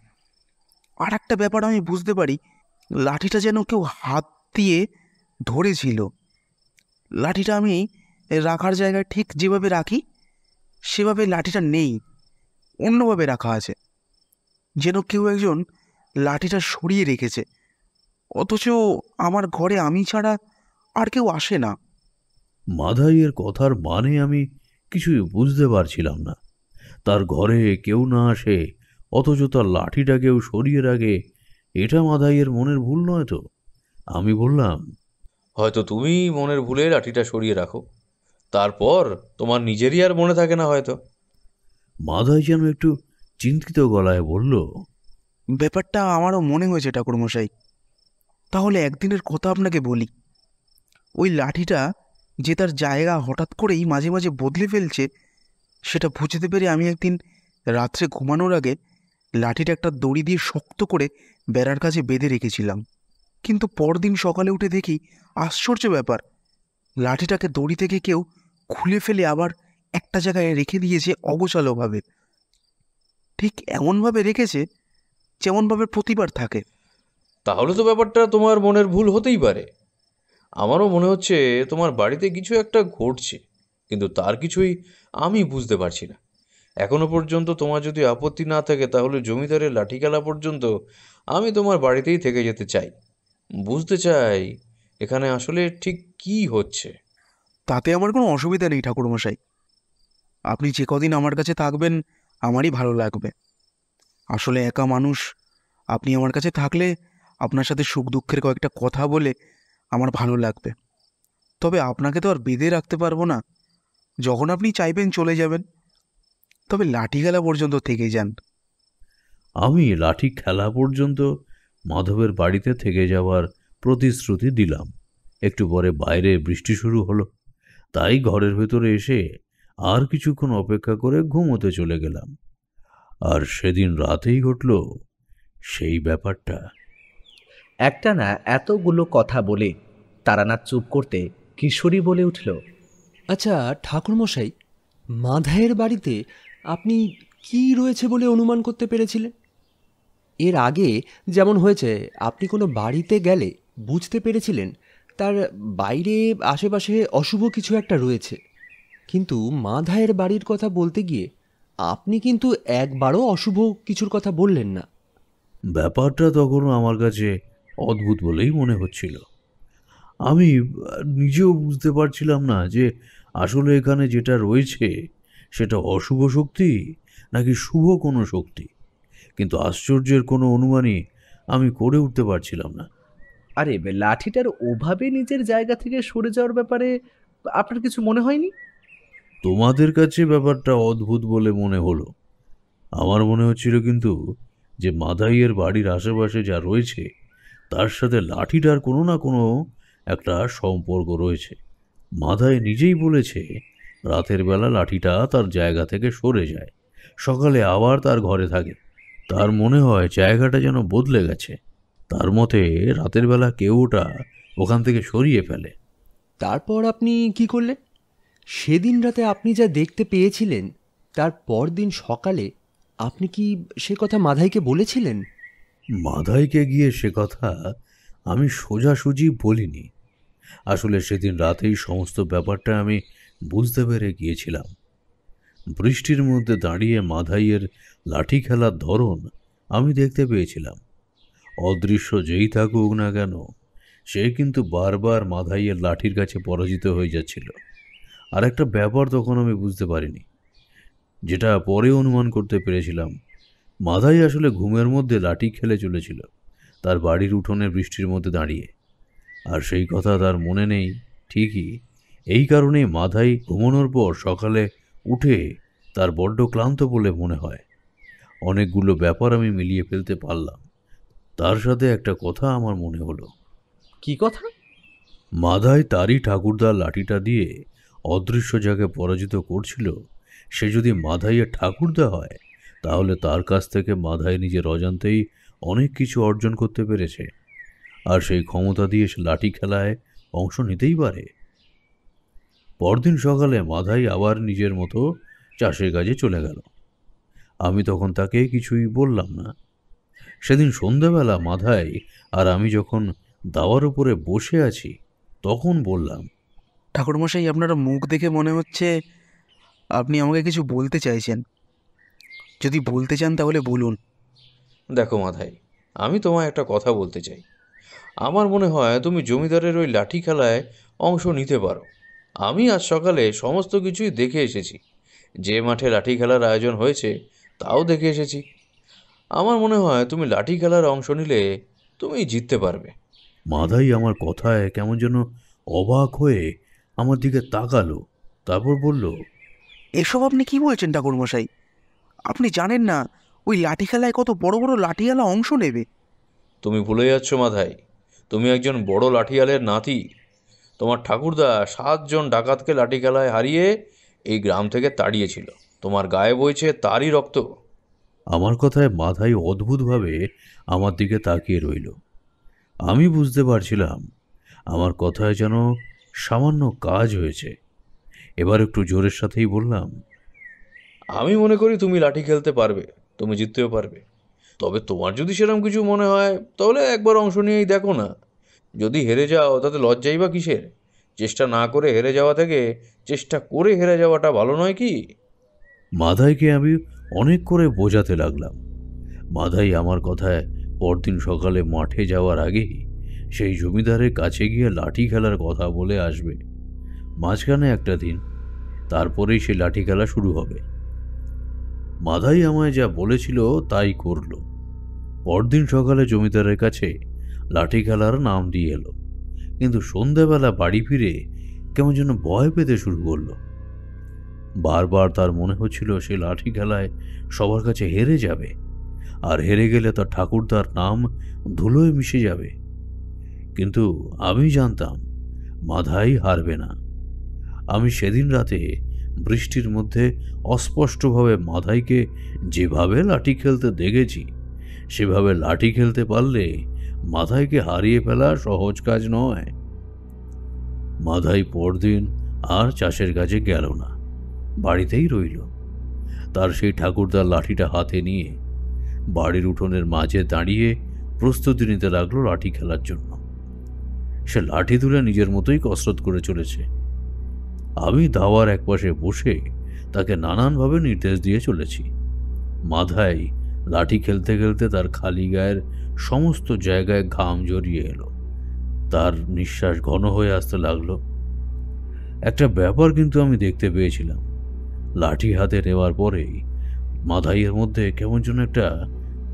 S5: আর একটা ব্যাপার আমি বুঝতে পারি, লাঠিটা যেন কেউ হাত দিয়ে ধরেছিল। লাঠিটা আমি রাখার জায়গায় ঠিক যেভাবে রাখি সেভাবে লাঠিটা নেই, অন্যভাবে রাখা আছে। যেন কেউ একজন লাঠিটা সরিয়ে রেখেছে, অথচ আমার ঘরে আমি ছাড়া আর কেউ আসে না।
S2: মাধাইয়ের কথার মানে আমি কিছুই বুঝতে পারছিলাম না। তার ঘরে কেউ না আসে অথচ তার লাঠিটা কেউ সরিয়ে রাখে, এটা মাধাইয়ের মনের ভুল নয় তো? আমি বললাম,
S4: হয়তো তুমি মনের ভুলে লাঠিটা সরিয়ে রাখো, তারপর তোমার নিজেরই আর মনে থাকে না হয়তো।
S2: মাধাই যেন একটু চিন্তিত গলায় বলল,
S5: ব্যাপারটা আমারও মনে হয়েছে ঠাকুরমশাই। তাহলে একদিনের কথা আপনাকে বলি। ওই লাঠিটা যে তার জায়গা হঠাৎ করেই মাঝে মাঝে বদলে ফেলছে, সেটা বুঝতে পেরে আমি একদিন রাত্রে ঘুমানোর আগে লাঠিটা একটা দড়ি দিয়ে শক্ত করে বেড়ার কাছে বেঁধে রেখেছিলাম, কিন্তু পরদিন সকালে উঠে দেখি আশ্চর্য ব্যাপার, লাঠিটাকে দড়ি থেকে কেউ খুলে ফেলে আবার একটা জায়গায় রেখে দিয়েছে অগোছালোভাবে। ঠিক এমনভাবে রেখেছে যেমনভাবে প্রতিবার থাকে।
S4: তাহলে তো ব্যাপারটা তোমার মনের ভুল হতেই পারে। আমারও মনে হচ্ছে তোমার বাড়িতে কিছু একটা ঘটছে, কিন্তু তার কিছুই আমি বুঝতে পারছি না। এখনো পর্যন্ত তোমার যদি আপত্তি না থাকে তাহলে জমিদারের লাঠি খেলা পর্যন্ত আমি তোমার বাড়িতেই থেকে যেতে চাই। বুঝতে চাই এখানে আসলে ঠিক কি হচ্ছে।
S5: তাতে আমার কোনো অসুবিধা নেই ঠাকুরমশাই, আপনি যে কদিন আমার কাছে থাকবেন আমারই ভালো লাগবে। আসলে একা মানুষ, আপনি আমার কাছে থাকলে আপনার সাথে সুখ দুঃখের কয়েকটা কথা বলে আমার ভালো লাগবে। তবে আপনাকে তো আর বেঁধে রাখতে পারবো না, যখন আপনি চাইবেন চলে যাবেন। তবে লাঠি খেলা পর্যন্ত থেকে যান।
S2: আমি লাঠি খেলা পর্যন্ত মাধবের বাড়িতে থেকে যাওয়ার প্রতিশ্রুতি দিলাম। একটু পরে বাইরে বৃষ্টি শুরু হলো, তাই ঘরের ভেতরে এসে আর কিছুক্ষণ অপেক্ষা করে ঘুমোতে চলে গেলাম। আর সেদিন রাতেই ঘটল সেই ব্যাপারটা।
S1: একটানা এতগুলো কথা বলে তারানাথ চুপ করতে কিশোরী বলে উঠল,
S3: আচ্ছা ঠাকুরমশাই, মাধায়ের বাড়িতে আপনি কি রয়েছে বলে অনুমান করতে পেরেছিলেন? এর আগে যেমন হয়েছে, আপনি কোনো বাড়িতে গেলে বুঝতে পেরেছিলেন তার বাইরে আশেপাশে অশুভ কিছু একটা রয়েছে, কিন্তু মাধায়ের বাড়ির কথা বলতে গিয়ে আপনি কিন্তু একবারও অশুভ কিছুর কথা বললেন না।
S2: ব্যাপারটা তখনও আমার কাছে অদ্ভুত বলেই মনে হচ্ছিল। আমি নিজেও বুঝতে পারছিলাম না যে আসলে এখানে যেটা রয়েছে সেটা অশুভ শক্তি নাকি শুভ কোনো শক্তি, কিন্তু আশ্চর্যের কোনো অনুমানই আমি করে উঠতে পারছিলাম না।
S1: আরে লাঠিটার ওভাবে নিজের জায়গা থেকে সরে যাওয়ার ব্যাপারে আপনার কিছু মনে হয়নি?
S2: তোমাদের কাছে ব্যাপারটা অদ্ভুত বলে মনে হলো, আমার মনে হচ্ছিল কিন্তু যে মাদাইয়ের বাড়ির আশেপাশে যা রয়েছে তার সাথে লাঠিটার কোনো না কোনো একটা সম্পর্ক রয়েছে। মাদাই নিজেই বলেছে রাতের বেলা লাঠিটা তার জায়গা থেকে সরে যায়, সকালে আবার তার ঘরে থাকে। তার মনে হয় জায়গাটা যেন বদলে গেছে। তার মতে রাতের বেলা কেউ ওটা ওখান থেকে সরিয়ে ফেলে।
S3: তারপর আপনি কি করলেন? সেদিন রাতে আপনি যা দেখতে পেয়েছিলেন, তার পরদিন সকালে আপনি কি সে কথা মাধাইকে বলেছিলেন?
S2: মাদাইকে গিয়ে সে কথা আমি সোজাসুজি বলিনি। আসলে সেদিন রাতেই সমস্ত ব্যাপারটা আমি বুঝতে পেরে গিয়েছিলাম। বৃষ্টির মধ্যে দাঁড়িয়ে মাধাইয়ের লাঠি খেলার ধরন আমি দেখতে পেয়েছিলাম। অদৃশ্য যেই থাকুক না কেন, সে কিন্তু বারবার মাধাইয়ের লাঠির কাছে পরাজিত হয়ে যাচ্ছিল। আর একটা ব্যাপার তখন আমি বুঝতে পারিনি, যেটা পরে অনুমান করতে পেরেছিলাম। মাধাই আসলে ঘুমের মধ্যে লাঠি খেলে চলেছিল তার বাড়ির উঠোনে বৃষ্টির মধ্যে দাঁড়িয়ে, আর সেই কথা তার মনে নেই ঠিকই। এই কারণেই মাধাই ঘুমানোর পর সকালে উঠে তার বড্ড ক্লান্ত বলে মনে হয়। অনেকগুলো ব্যাপার আমি মিলিয়ে ফেলতে পারলাম। তার সাথে একটা কথা আমার মনে হলো।
S1: কি কথা?
S2: মাধাই তারই ঠাকুরদার লাঠিটা দিয়ে অদৃশ্য যাকে পরাজিত করছিল, সে যদি মাধাইয়ের ঠাকুরদা হয় তাহলে তার কাছ থেকে মাধাই নিজের অজান্তেই অনেক কিছু অর্জন করতে পেরেছে, আর সেই ক্ষমতা দিয়ে সে লাঠি খেলায় অংশ নিতেই পারে। পরদিন সকালে মাধাই আবার নিজের মতো চাষের কাজে চলে গেল। আমি তখন তাকে কিছুই বললাম না। সেদিন সন্ধ্যাবেলা মাধাই আর আমি যখন দাওয়ার উপরে বসে আছি তখন বললাম,
S5: ঠাকুরমশাই, আপনার মুখ দেখে মনে হচ্ছে আপনি আমাকে কিছু বলতে চাইছেন। যদি বলতে চান তাহলে বলুন।
S4: দেখো মাথায়, আমি তোমায় একটা কথা বলতে চাই। আমার মনে হয় তুমি জমিদারের ওই লাঠি খেলায় অংশ নিতে পারো। আমি আজ সকালে সমস্ত কিছুই দেখে এসেছি। যে মাঠে লাঠি খেলার আয়োজন হয়েছে তাও দেখে এসেছি। আমার মনে হয় তুমি লাঠি খেলার অংশ নিলে তুমি জিততে পারবে।
S2: মাধাই আমার কথায় কেমন যেন অবাক হয়ে আমার দিকে তাকালো, তারপর বলল,
S5: এসব আপনি কি বলছেন ঠাকুরমশাই? আপনি জানেন না ওই লাঠি খেলায় কত বড় বড় লাঠিওয়ালা অংশ নেবে?
S4: তুমি ভুলে যাচ্ছ মাধাই, তুমি একজন বড় লাঠিয়ালের নাতি। তোমার ঠাকুরদা 7 জন ডাকাতকে লাঠি খেলায় হারিয়ে এই গ্রাম থেকে তাড়িয়েছিল। তোমার গায়ে বইছে তারই রক্ত।
S2: আমার কথায় মাথায় অদ্ভুতভাবে আমার দিকে তাকিয়ে রইল। আমি বুঝতে পারছিলাম আমার কথায় যেন সামান্য কাজ হয়েছে। এবার একটু জোরের সাথেই বললাম,
S4: আমি মনে করি তুমি লাঠি খেলতে পারবে, তুমি জিততেও পারবে। তবে তোমার যদি সেরকম কিছু মনে হয় তাহলে একবার অংশ নিয়েই দেখো না। যদি হেরে যাও তাতে লজ্জাই বা কিসের? চেষ্টা না করে হেরে যাওয়া থেকে চেষ্টা করে হেরে যাওয়াটা ভালো নয় কি?
S2: মাধাইকে আমি অনেক করে বোঝাতে লাগলাম। মাধাই আমার কথায় পরদিন সকালে মাঠে যাওয়ার আগেই সেই জমিদারের কাছে গিয়ে লাঠি খেলার কথা বলে আসবে। মাঝখানে একটা দিন, তারপরেই সে লাঠি খেলা শুরু হবে। মাধাই আমায় যা বলেছিল তাই করল। পরদিন সকালে জমিদারের কাছে লাঠি খেলার নাম দিয়ে এলো, কিন্তু সন্ধ্যাবেলা বাড়ি ফিরে কেমন যেন ভয় পেতে শুরু করলো। বারবার তার মনে হচ্ছিল সে লাঠি খেলায় সবার কাছে হেরে যাবে, আর হেরে গেলে তার ঠাকুরদার নাম ধুলোয় মিশে যাবে। কিন্তু আমি জানতাম মাধাই হারবে না। আমি সেদিন রাতে বৃষ্টির মধ্যে অস্পষ্টভাবে মাধাইকে যেভাবে লাঠি খেলতে দেখেছি, সেভাবে লাঠি খেলতে পারলে মাধাইকে হারিয়ে ফেলা সহজ কাজ নয়। মাধাই পরদিন আর চাষের কাজে গেল না, বাড়িতেই রইল। তার সেই ঠাকুরদার লাঠিটা হাতে নিয়ে বাড়ির উঠোনের মাঝে দাঁড়িয়ে প্রস্তুতি নিতে লাগলো লাঠি খেলার জন্য। সে লাঠি তুলে নিজের মতোই কসরত করে চলেছে। আমি দাওয়ার একপাশে বসে তাকে নানানভাবে নির্দেশ দিয়ে চলেছি। মাধাই লাঠি খেলতে খেলতে তার খালি গায়ের সমস্ত জায়গায় ঘাম জড়িয়ে এলো। তার নিঃশ্বাস ঘন হয়ে আসতে লাগলো। একটা ব্যাপার কিন্তু আমি দেখতে পেয়েছিলাম, লাঠি হাতে নেওয়ার পরেই মাধাইয়ের মধ্যে কেমন যেন একটা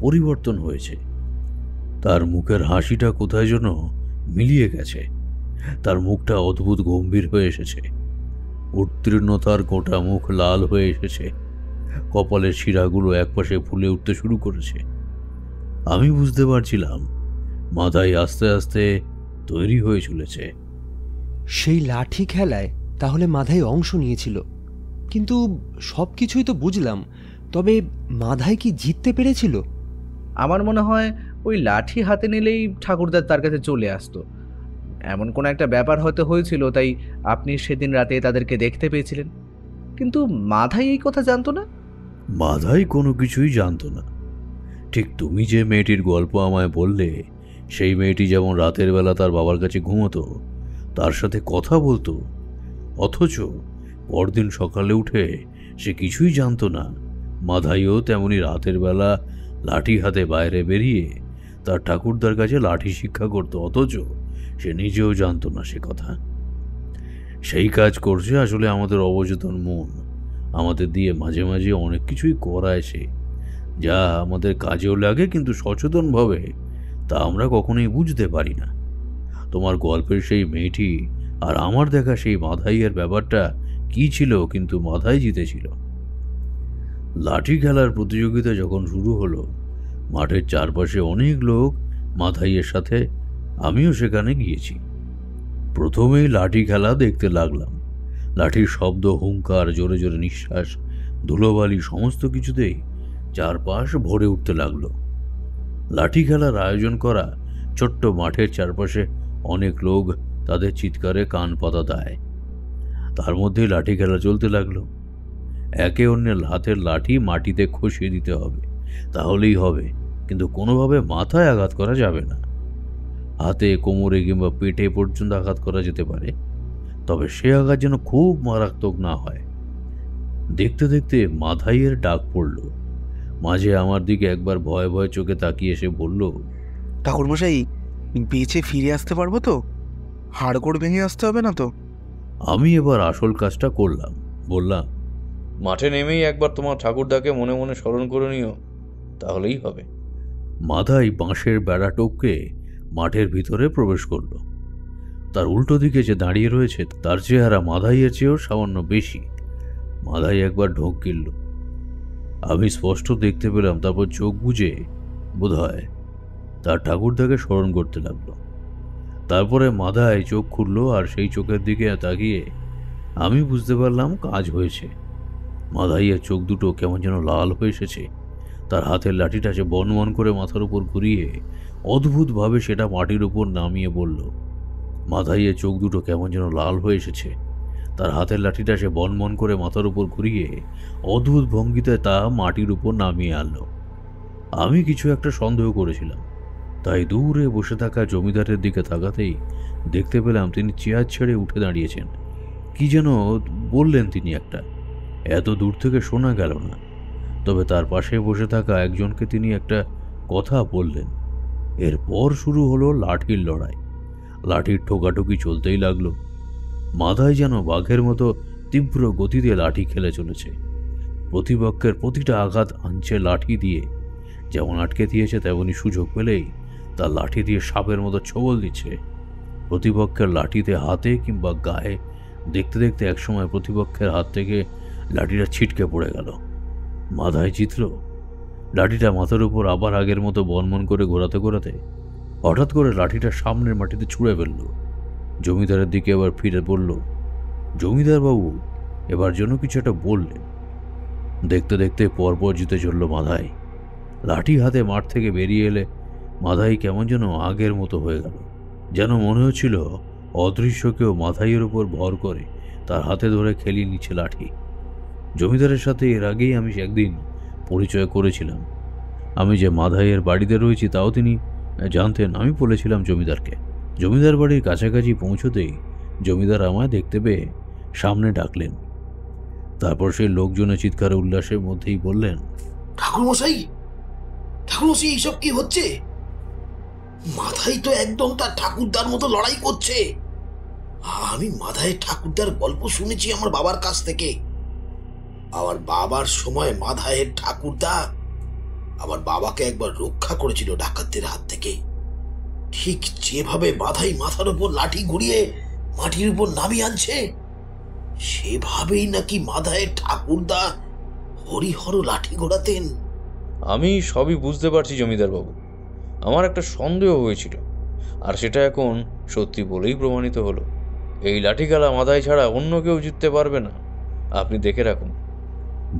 S2: পরিবর্তন হয়েছে। তার মুখের হাসিটা কোথায় যেন মিলিয়ে গেছে। তার মুখটা অদ্ভুত গম্ভীর হয়ে এসেছে। উত্তীর্ণতার গোটা মুখ লাল হয়ে এসেছে। কপালের শিরাগুলো একপাশে ফুলে উঠতে শুরু করেছে। আমি বুঝতে পারছিলাম মাধাই আস্তে আস্তে তৈরি হয়ে চলেছে।
S3: সেই লাঠি খেলায় তাহলে মাধাই অংশ নিয়েছিল, কিন্তু সব কিছুই তো বুঝলাম, তবে মাধাই কি জিততে পেরেছিল?
S1: আমার মনে হয় ওই লাঠি হাতে নিলেই ঠাকুরদার তার কাছে চলে আসতো। এমন কোনো একটা ব্যাপার হয়তো হয়েছিল, তাই আপনি সেদিন রাতে তাদেরকে দেখতে পেয়েছিলেন। কিন্তু মাধাই এই কথা জানতো না।
S2: মাধাই কোনো কিছুই জানতো না। ঠিক তুমি যে মেয়েটির গল্প আমায় বললে, সেই মেয়েটি যেমন রাতের বেলা তার বাবার কাছে ঘুমোতো, তার সাথে কথা বলতো, অথচ পরদিন সকালে উঠে সে কিছুই জানতো না, মাধাইও তেমনি রাতের বেলা লাঠি হাতে বাইরে বেরিয়ে তার ঠাকুরদার কাছে লাঠি শিক্ষা করতো, অথচ সে নিজেও জানতো না সে কথা। সেই কাজ করছে আসলে আমাদের অবচেতন মন। আমাদের দিয়ে মাঝে মাঝে অনেক কিছুই করায় সে, যা আমাদের কাজেও লাগে, কিন্তু সচেতনভাবে তা আমরা কখনোই বুঝতে পারি না। তোমার গল্পের সেই মেয়েটি আর আমার দেখা সেই মাধাইয়ের ব্যাপারটা কি ছিল, কিন্তু মাধাই জিতেছিল। লাঠি খেলার প্রতিযোগিতা যখন শুরু হলো, মাঠের চারপাশে অনেক লোক মাধাইয়ের সাথে, আমিও সেখানে গিয়েছি। প্রথমেই লাঠি খেলা দেখতে লাগলাম। লাঠির শব্দ, হুঙ্কার, জোরে জোরে নিঃশ্বাস, ধুলোবালি সমস্ত কিছুতেই চারপাশ ভরে উঠতে লাগলো। লাঠি খেলার আয়োজন করা ছোট্ট মাঠের চারপাশে অনেক লোক তাদের চিৎকারে কান পাতা দেয়। তার মধ্যেই লাঠি খেলা চলতে লাগলো। একে অন্যের হাতের লাঠি মাটিতে খসিয়ে দিতে হবে, তাহলেই হবে, কিন্তু কোনোভাবে মাথায় আঘাত করা যাবে না। হাতে, কোমরে কিংবা পেটে পর্যন্ত আঘাত করা যেতে পারে, তবে সে আঘাত যেন খুব মারাত্মক না হয়। দেখতে দেখতে মাধাইয়ের ডাক পড়ল। মাঝে আমার দিকে একবার ভয়ে ভয়ে চোখে তাকিয়ে এসে বলল,
S5: ঠাকুরমশাই, বেঁচে ফিরে আসতে পারবো তো? হাড়গোড় ভেঙে আসতে হবে না তো?
S2: আমি এবার আসল কাজটা করলাম। বললাম,
S4: মাঠে নেমেই একবার তোমার ঠাকুরদাকে মনে মনে স্মরণ করে নিও, তাহলেই হবে।
S2: মাধাই বাঁশের বেড়া টপকে মাঠের ভিতরে প্রবেশ করল। তার উল্টো দিকে যে দাঁড়িয়ে রয়েছে তার চেহারা মাধাইয়ের চেয়েও সামান্য বেশি। মাধাই একবার ঢোক গিলল। আমি স্পষ্ট দেখতে পেলাম, তারপর চোখ বুজে বোধহয় তার ঠাকুরদাকে স্মরণ করতে লাগলো। তারপরে মাধাই চোখ খুলল, আর সেই চোখের দিকে তাকিয়ে আমি বুঝতে পারলাম কাজ হয়েছে। মাধাইয়ের চোখ দুটো কেমন যেন লাল হয়ে এসেছে, তার হাতের লাঠিটা সে বনবন করে মাথার উপর ঘুরিয়ে অদ্ভুতভাবে সেটা মাটির উপর নামিয়ে বলল। মাথায় চোখ দুটো কেমন যেন লাল হয়ে এসেছে। তার হাতের লাঠিটা সে বনবন করে মাথার উপর ঘুরিয়ে অদ্ভুত ভঙ্গিতে তা মাটির উপর নামিয়ে আনলো। আমি কিছু একটা সন্দেহ করেছিলাম, তাই দূরে বসে থাকা জমিদারের দিকে তাকাতেই দেখতে পেলাম তিনি চেয়ার ছেড়ে উঠে দাঁড়িয়েছেন। কি যেন বললেন তিনি একটা, এত দূর থেকে শোনা গেল না, তবে তার পাশে বসে থাকা একজনকে তিনি একটা কথা বললেন। এরপর শুরু হলো লাঠির লড়াই। লাঠির ঠোকাঠুকি চলতেই লাগলো। মাথায় যেন বাঘের মতো তীব্র গতিতে লাঠি খেলে চলেছে। প্রতিপক্ষের প্রতিটা আঘাত আনছে লাঠি দিয়ে, যেমন আটকে দিয়েছে তেমনি সুযোগ পেলেই তার লাঠি দিয়ে সাপের মতো ছোবল দিচ্ছে। প্রতিপক্ষের লাঠিতে হাতে কিংবা গায়ে দেখতে দেখতে একসময় প্রতিপক্ষের হাত থেকে লাঠিটা ছিটকে পড়ে গেল। মাথায় জিতল। লাঠিটা মাথার উপর আবার আগের মতো বনমন করে ঘোরাতে ঘোরাতে হঠাৎ করে লাঠিটা সামনের মাটিতে ছুঁড়ে ফেলল। জমিদারের দিকে এবার ফিরে পড়ল। জমিদার বাবু এবার যেন কিছু একটা বললেন। দেখতে দেখতে পরপর জিতে চলল মাথায়। লাঠি হাতে মাঠ থেকে বেরিয়ে এলে মাথায় কেমন যেন আগের মতো হয়ে গেল। যেন মনে হচ্ছিল অদৃশ্য কেউ মাথাইয়ের উপর ভর করে তার হাতে ধরে খেলিয়ে নিচ্ছে লাঠি। জমিদারের সাথে এর আগেই আমি একদিন পরিচয় করেছিলাম। আমি যে মাধাইয়ের বাড়িতে রয়েছি তাও তিনি জানতেন। আমি বলেছিলাম জমিদারকে। জমিদার বাড়ির কাছাকাছি পৌঁছতেই জমিদার আমায় দেখতে পেয়ে সামনে ডাকলেন। তারপর সেই লোকজনের চিৎকার উল্লাসের মধ্যেই বললেন,
S6: ঠাকুরমশাই, ঠাকুরমশাই, এইসব কি হচ্ছে? মাথাই তো একদম তার ঠাকুরদার মতো লড়াই করছে। আমি মাধায়ের ঠাকুরদার গল্প শুনেছি আমার বাবার কাছ থেকে। আমার বাবার সময় মাধায়ের ঠাকুরদা আমার বাবাকে একবার রক্ষা করেছিল ডাকাতদের হাত থেকে। ঠিক যেভাবে মাধাই মাথার উপর লাঠি ঘুরিয়ে মাটির উপর নামিয়ে আনছে, সেভাবেই নাকি মাধায়ের ঠাকুরদা হরিহর লাঠি ঘোরাতেন।
S4: আমি সবই বুঝতে পারছি জমিদার বাবু। আমার একটা সন্দেহ হয়েছিল, আর সেটা এখন সত্যি বলেই প্রমাণিত হলো। এই লাঠি খেলা মাথায় ছাড়া অন্য কেউ জিততে পারবে না, আপনি দেখে রাখুন।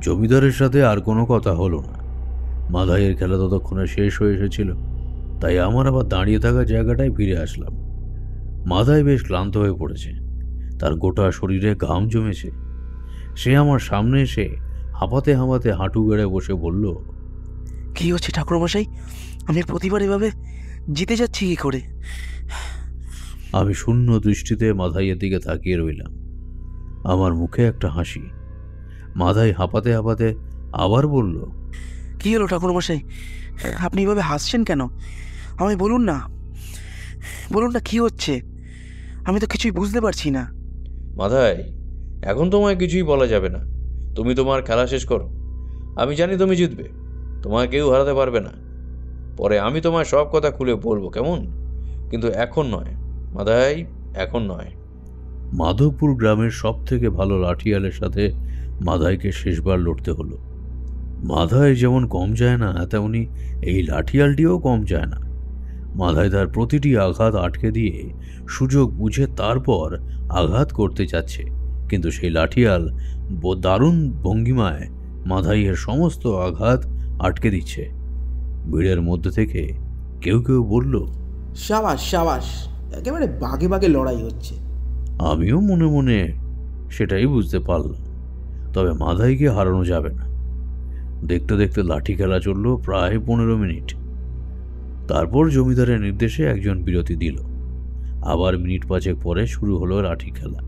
S2: জমিদারের সাথে আর কোনো কথা হলো না। মাধাইয়ের খেলা ততক্ষণে শেষ হয়ে এসেছিল, তাই আমার আবার দাঁড়িয়ে থাকা জায়গাটায় ফিরে আসলাম। মাধাই বেশ ক্লান্ত হয়ে পড়েছে, তার গোটা শরীরে ঘাম জমেছে। সে আমার সামনে এসে হাঁপাতে হাঁপাতে হাঁটু গেড়ে বসে বলল,
S5: কি হচ্ছে ঠাকুরমশাই? আমি প্রতিবার এভাবে জিতে যাচ্ছি কি করে?
S2: আমি শূন্য দৃষ্টিতে মাধাইয়ের দিকে তাকিয়ে রইলাম। আমার মুখে একটা হাসি। মাধাই হাঁপাতে হাঁপাতে আবার বলল,
S5: কি হলো ঠাকুরমশাই? আপনি এভাবে হাসছেন কেন? আমায় বলুন না, বলুন না কি হচ্ছে? আমি তো কিছুই বুঝতে পারছি না।
S4: মাথায় এখন তোমায় কিছুই বলা যাবে না। তুমি তোমার খেলা শেষ করো। আমি জানি তুমি জিতবে, তোমায় কেউ হারাতে পারবে না। পরে আমি তোমায় সব কথা খুলে বলবো, কেমন? কিন্তু এখন নয় মাথায়, এখন নয়।
S2: মাধবপুর গ্রামের সব থেকে ভালো লাঠিয়ালের সাথে মাধাইকে শেষবার লড়তে হলো। মাধাই যেমন কম যায় না, তেমনি এই লাঠিয়ালটিও কম যায় না। মাধাই তার প্রতিটি আঘাত আটকে দিয়ে সুযোগ বুঝে তারপর আঘাত করতে যাচ্ছে, কিন্তু সেই লাঠিয়াল দারুণ ভঙ্গিমায় মাধাইয়ের সমস্ত আঘাত আটকে দিচ্ছে। ভিড়ের মধ্যে থেকে কেউ কেউ বলল,
S7: সাবাস সাবাস, একেবারে বাগে বাগে লড়াই হচ্ছে।
S2: আমিও মনে মনে সেটাই বুঝতে পারলাম। তবে মাধাইকে হারানো যাবে না। দেখতে দেখতে লাঠি খেলা চলল প্রায় 15 মিনিট। তারপর জমিদারের নির্দেশে একজন বিরতি দিল। আবার মিনিট 5 পরে শুরু হলো লাঠি খেলা।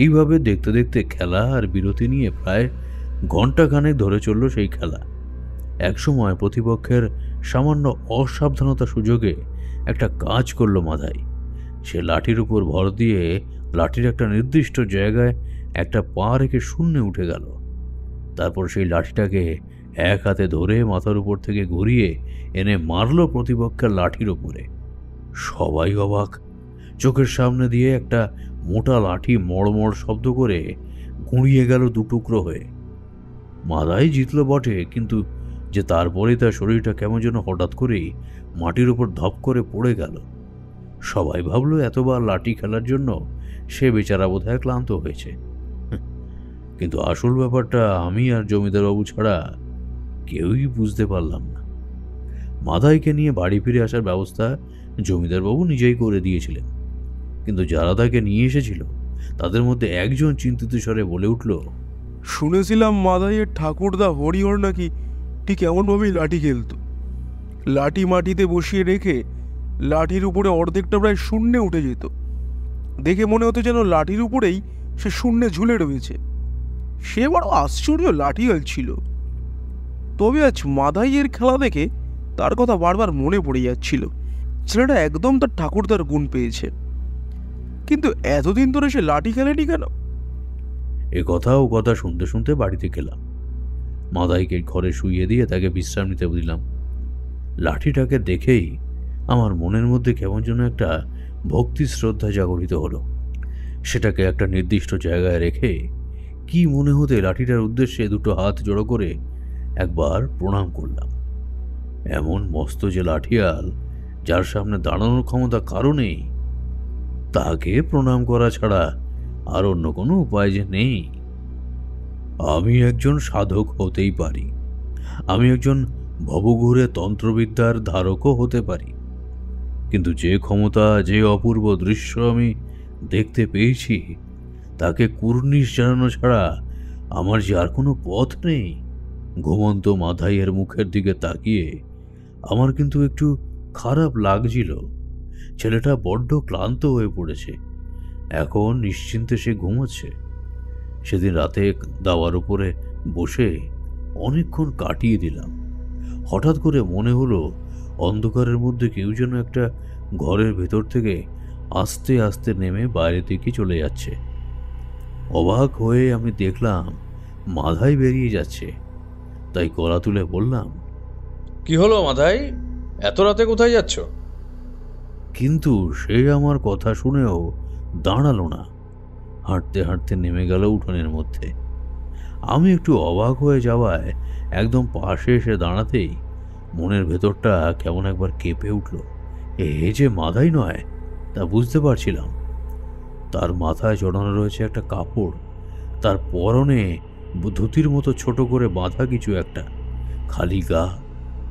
S2: এইভাবে দেখতে দেখতে খেলা আর বিরতি নিয়ে প্রায় ঘণ্টাখানেক ধরে চলল সেই খেলা। একসময় প্রতিপক্ষের সামান্য অসাবধানতা সুযোগে একটা কাজ করল মাধাই। সে লাঠির উপর ভর দিয়ে লাঠির একটা নির্দিষ্ট জায়গায় একটা পা রেখে শূন্যে উঠে গেল। তারপর সেই লাঠিটাকে এক হাতে ধরে মাথার উপর থেকে ঘুরিয়ে এনে মারল প্রতিপক্ষের লাঠির উপরে। সবাই অবাক। চোখের সামনে দিয়ে একটা মোটা লাঠি মড়মড় শব্দ করে গুঁড়িয়ে গেল দুটুকরো হয়ে। মাধাই জিতল বটে, কিন্তু যে তারপরে তার শরীরটা কেমন যেন হঠাৎ করেই মাটির উপর ধপ করে পড়ে গেল। সবাই ভাবল এতবার লাঠি খেলার জন্য সে বেচারা বোধহয় ক্লান্ত হয়েছে। কিন্তু আসল ব্যাপারটা আমি আর জমিদারবাবু ছাড়া কেউই বুঝতে পারলাম না। মাদাইকে নিয়ে বাড়ি ফিরে আসার ব্যবস্থা জমিদারবাবু নিজেই করে দিয়েছিলেন, কিন্তু যারা তাকে নিয়ে এসেছিল তাদের মধ্যে একজন চিন্তিত স্বরে বলে উঠল,
S5: শুনেছিলাম মাদাইয়ের ঠাকুরদা হরিহর নাকি ঠিক এমনভাবেই লাঠি খেলতো। লাঠি মাটিতে বসিয়ে রেখে লাঠির উপরে অর্ধেকটা প্রায় শূন্যে উঠে যেত। দেখে মনে হতো যেন লাঠির উপরেই সে শূন্যে ঝুলে রয়েছে। সে বড় আশ্চর্য লাঠিয়াল ছিল। তবে আজ মাদাইয়ের খেলা দেখে তার কথা বারবার মনে পড়ে যাচ্ছিল। ছেলেটা একদম তার ঠাকুরদার গুণ পেয়েছে, কিন্তু এতদিন ধরে সে লাঠি খেলেনি কেন?
S2: এ কথা ও কথা শুনতে শুনতে বাড়িতে গেলাম। মাদাইকে ঘরে শুইয়ে দিয়ে তাকে বিশ্রাম নিতে দিলাম। লাঠিটাকে দেখেই আমার মনের মধ্যে কেমন যেন একটা ভক্তি শ্রদ্ধা জাগরিত হলো। সেটাকে একটা নির্দিষ্ট জায়গায় রেখে কি মনে হতে লাঠিটার উদ্দেশ্যে দুটো হাত জড়ো করে একবার প্রণাম করলাম। এমন মস্ত যে লাঠিয়াল, যার সামনে দাঁড়ানোর ক্ষমতা কারো নেই, তাকে প্রণাম করা ছাড়া আর অন্য কোনো উপায় যে নেই। আমি একজন সাধক হতেই পারি, আমি একজন ভবঘুরে তন্ত্রবিদ্যার ধারকও হতে পারি, কিন্তু যে ক্ষমতা, যে অপূর্ব দৃশ্য আমি দেখতে পেয়েছি, তাকে কুর্নিশ জানানো ছাড়া আমার যে আর কোনো পথ নেই। ঘুমন্ত মাধাইয়ের মুখের দিকে তাকিয়ে আমার কিন্তু একটু খারাপ লাগছিল। ছেলেটা বড্ড ক্লান্ত হয়ে পড়েছে, এখন নিশ্চিন্তে সে ঘুমোচ্ছে। সেদিন রাতে দাওয়ার উপরে বসে অনেকক্ষণ কাটিয়ে দিলাম। হঠাৎ করে মনে হলো অন্ধকারের মধ্যে কেউ যেন একটা ঘরের ভেতর থেকে আস্তে আস্তে নেমে বাইরের দিকে চলে যাচ্ছে। অবাক হয়ে আমি দেখলাম মাধাই বেরিয়ে যাচ্ছে। তাই গলা তুলে বললাম,
S4: কি হলো মাধাই, এত রাতে কোথায় যাচ্ছ?
S2: কিন্তু সে আমার কথা শুনেও দাঁড়ালো না, হাঁটতে হাঁটতে নেমে গেল উঠোনের মধ্যে। আমি একটু অবাক হয়ে যাওয়ায় একদম পাশে এসে দাঁড়াতেই মনের ভেতরটা কেমন একবার কেঁপে উঠল। এ যে মাধাই নয় তা বুঝতে পারছিলাম। তার মাথায় জড়ানো রয়েছে একটা কাপড়, তার পরনে ধুতির মতো ছোট করে বাঁধা কিছু একটা, খালি গা।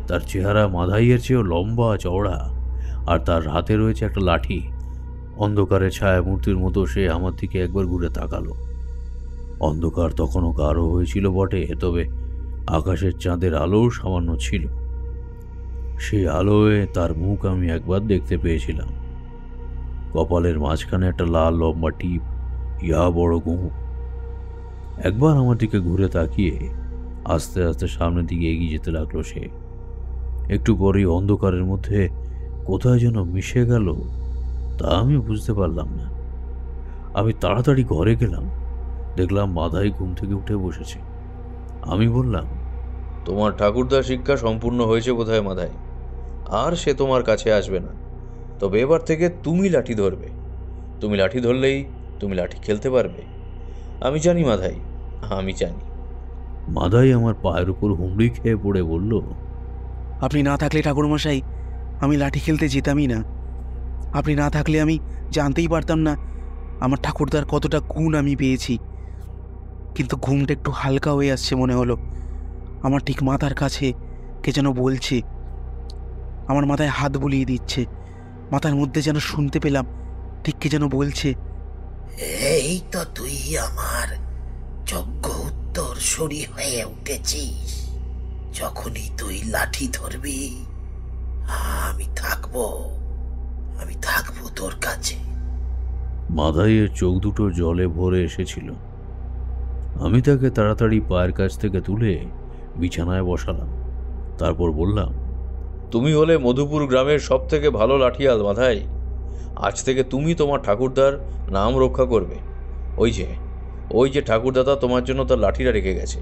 S2: তার চেহারা মাধাইয়ের চেয়েও লম্বা চওড়া, আর তার হাতে রয়েছে একটা লাঠি। অন্ধকারে ছায়া মূর্তির মতো সে আমার দিকে একবার ঘুরে তাকালো। অন্ধকার তখনও গাঢ় হয়েছিল বটে, তবে আকাশের চাঁদের আলো সামান্য ছিল। সেই আলোয় তার মুখ আমি একবার দেখতে পেয়েছিলাম। কপালের মাঝখানে একটা লাল লম্বা টিপ, ইয়া বড় গোঁফ। একবার আমার দিকে ঘুরে তাকিয়ে আস্তে আস্তে সামনের দিকে এগিয়ে যেতে লাগলো সে। একটু পরেই অন্ধকারের মধ্যে কোথায় যেন মিশে গেল, তা আমি বুঝতে পারলাম না। আমি তাড়াতাড়ি ঘরে গেলাম, দেখলাম মাধাই ঘুম থেকে উঠে বসেছে। আমি বললাম,
S4: তোমার ঠাকুরদার শিক্ষা সম্পূর্ণ হয়েছে বোধহয় মাধাই, আর সে তোমার কাছে আসবে না। তবে এবার থেকে তুমি লাঠি ধরবে। তুমি লাঠি ধরলেই তুমি লাঠি খেলতে পারবে। আমি জানি মাধাই, আমি জানি।
S2: মাধাই আমার পায়ের উপর হুমড়ি খেয়ে পড়ে বলল,
S5: আপনি না থাকলে ঠাকুরমশাই আমি লাঠি খেলতে যেতামই না। আপনি না থাকলে আমি জানতেই পারতাম না আমার ঠাকুরদার কতটা গুণ আমি পেয়েছি। কিন্তু ঘুমটা একটু হালকা হয়ে আসছে মনে হলো। আমার ঠিক মাথার কাছে কে যেন বলছে, আমার মাথায় হাত বুলিয়ে দিচ্ছে। মাথার মধ্যে যেন শুনতে পেলাম ঠিক কে যেন বলছে,
S6: এই তো তুই আমার যোগ্য উত্তরসূরি হয়ে উঠেছিস। যখনই তুই লাঠি ধরবি আমি থাকবো তোর কাছে।
S2: মাধাইয়ের চোখ দুটো জলে ভরে এসেছিল। আমি তাকে তাড়াতাড়ি পায়ের কাছ থেকে তুলে বিছানায় বসালাম। তারপর বললাম,
S4: তুমি হলে মধুপুর গ্রামের সব থেকে ভালো লাঠিয়াল মাধাই। আজ থেকে তুমি তোমার ঠাকুরদার নাম রক্ষা করবে। ওই যে ঠাকুরদাদা তোমার জন্য তার লাঠিটা রেখে গেছে।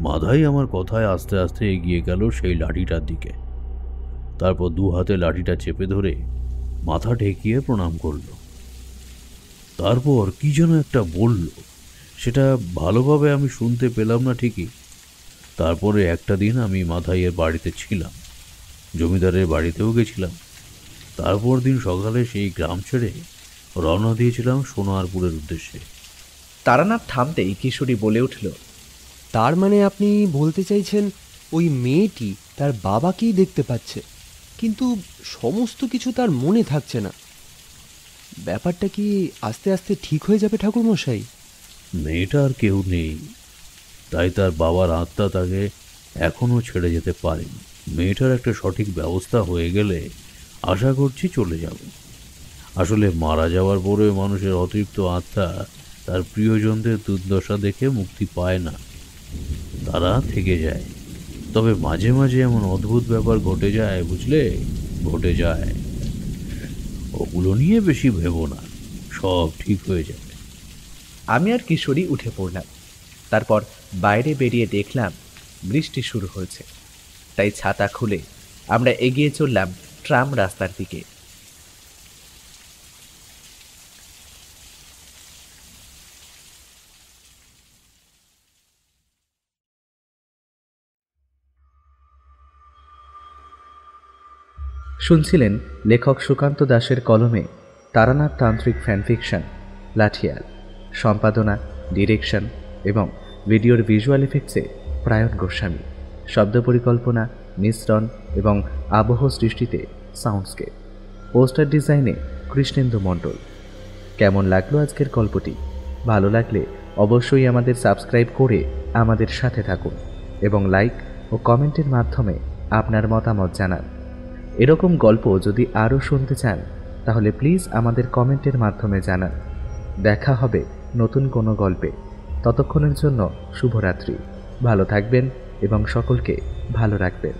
S2: মাধাই আমার কথায় আস্তে আস্তে এগিয়ে গেল সেই লাঠিটার দিকে। তারপর দু হাতে লাঠিটা চেপে ধরে মাথা ঠেকিয়ে প্রণাম করল। তারপর কি যেন একটা বলল, সেটা ভালোভাবে আমি শুনতে পেলাম না ঠিকই। তারপরে একটা দিন আমি মাধাইয়ের বাড়িতে ছিলাম, জমিদারের বাড়িতেও গেছিলাম। তারপর দিন সকালে সেই গ্রাম ছেড়ে রওনা দিয়েছিলাম সোনারপুরের উদ্দেশ্যে।
S1: তারানাথ থামতেই কিশোরী বলে উঠল,
S3: তার মানে আপনি বলতে চাইছেন ওই মেয়েটি তার বাবাকেই দেখতে পাচ্ছে, কিন্তু সমস্ত কিছু তার মনে থাকছে না। ব্যাপারটা কি আস্তে আস্তে ঠিক হয়ে যাবে ঠাকুরমশাই?
S2: মেয়েটা আর কেউ নেই, তাই তার বাবার আত্মা তাকে এখনও ছেড়ে যেতে পারেনি। মেয়েটার একটা সঠিক ব্যবস্থা হয়ে গেলে আশা করছি চলে যাবে। আসলে মারা যাওয়ার পরে মানুষের অতৃপ্ত আত্মা তার প্রিয়জনদের দুর্দশা দেখে মুক্তি পায় না, তারা থেকে যায়। তবে মাঝে মাঝে এমন অদ্ভুত ব্যাপার ঘটে যায়, বুঝলে, ঘটে যায়। ওগুলো নিয়ে বেশি ভেবো না, সব ঠিক হয়ে যাবে।
S1: আমি আর কিশোরী উঠে পড়লাম। তারপর বাইরে বেরিয়ে দেখলাম বৃষ্টি শুরু হয়েছে, তাই ছাতা খুলে আমরা এগিয়ে চললাম ট্রাম রাস্তার দিকে। শুনছিলেন লেখক সুকান্ত দাশের কলমে তারানাথ তান্ত্রিক ফ্যানফিকশন লাঠিয়াল, সম্পাদনা, ডিরেকশন এবং ভিডিওর ভিজুয়াল এফেক্টসে প্রায়ণ গোস্বামী, শব্দ পরিকল্পনা, মিশ্রণ এবং আবহ সৃষ্টিতে সাউন্ডস্কেপ, পোস্টার ডিজাইনে কৃষ্ণেন্দু মণ্ডল। কেমন লাগলো আজকের গল্পটি? ভালো লাগলে অবশ্যই আমাদের সাবস্ক্রাইব করে আমাদের সাথে থাকুন এবং লাইক ও কমেন্টের মাধ্যমে আপনার মতামত জানান। এরকম গল্প যদি আরও শুনতে চান তাহলে প্লিজ আমাদের কমেন্টের মাধ্যমে জানান। দেখা হবে নতুন কোনো গল্পে। ততক্ষণের জন্য শুভরাত্রি। ভালো থাকবেন এবং সকলকে ভালো রাখবেন।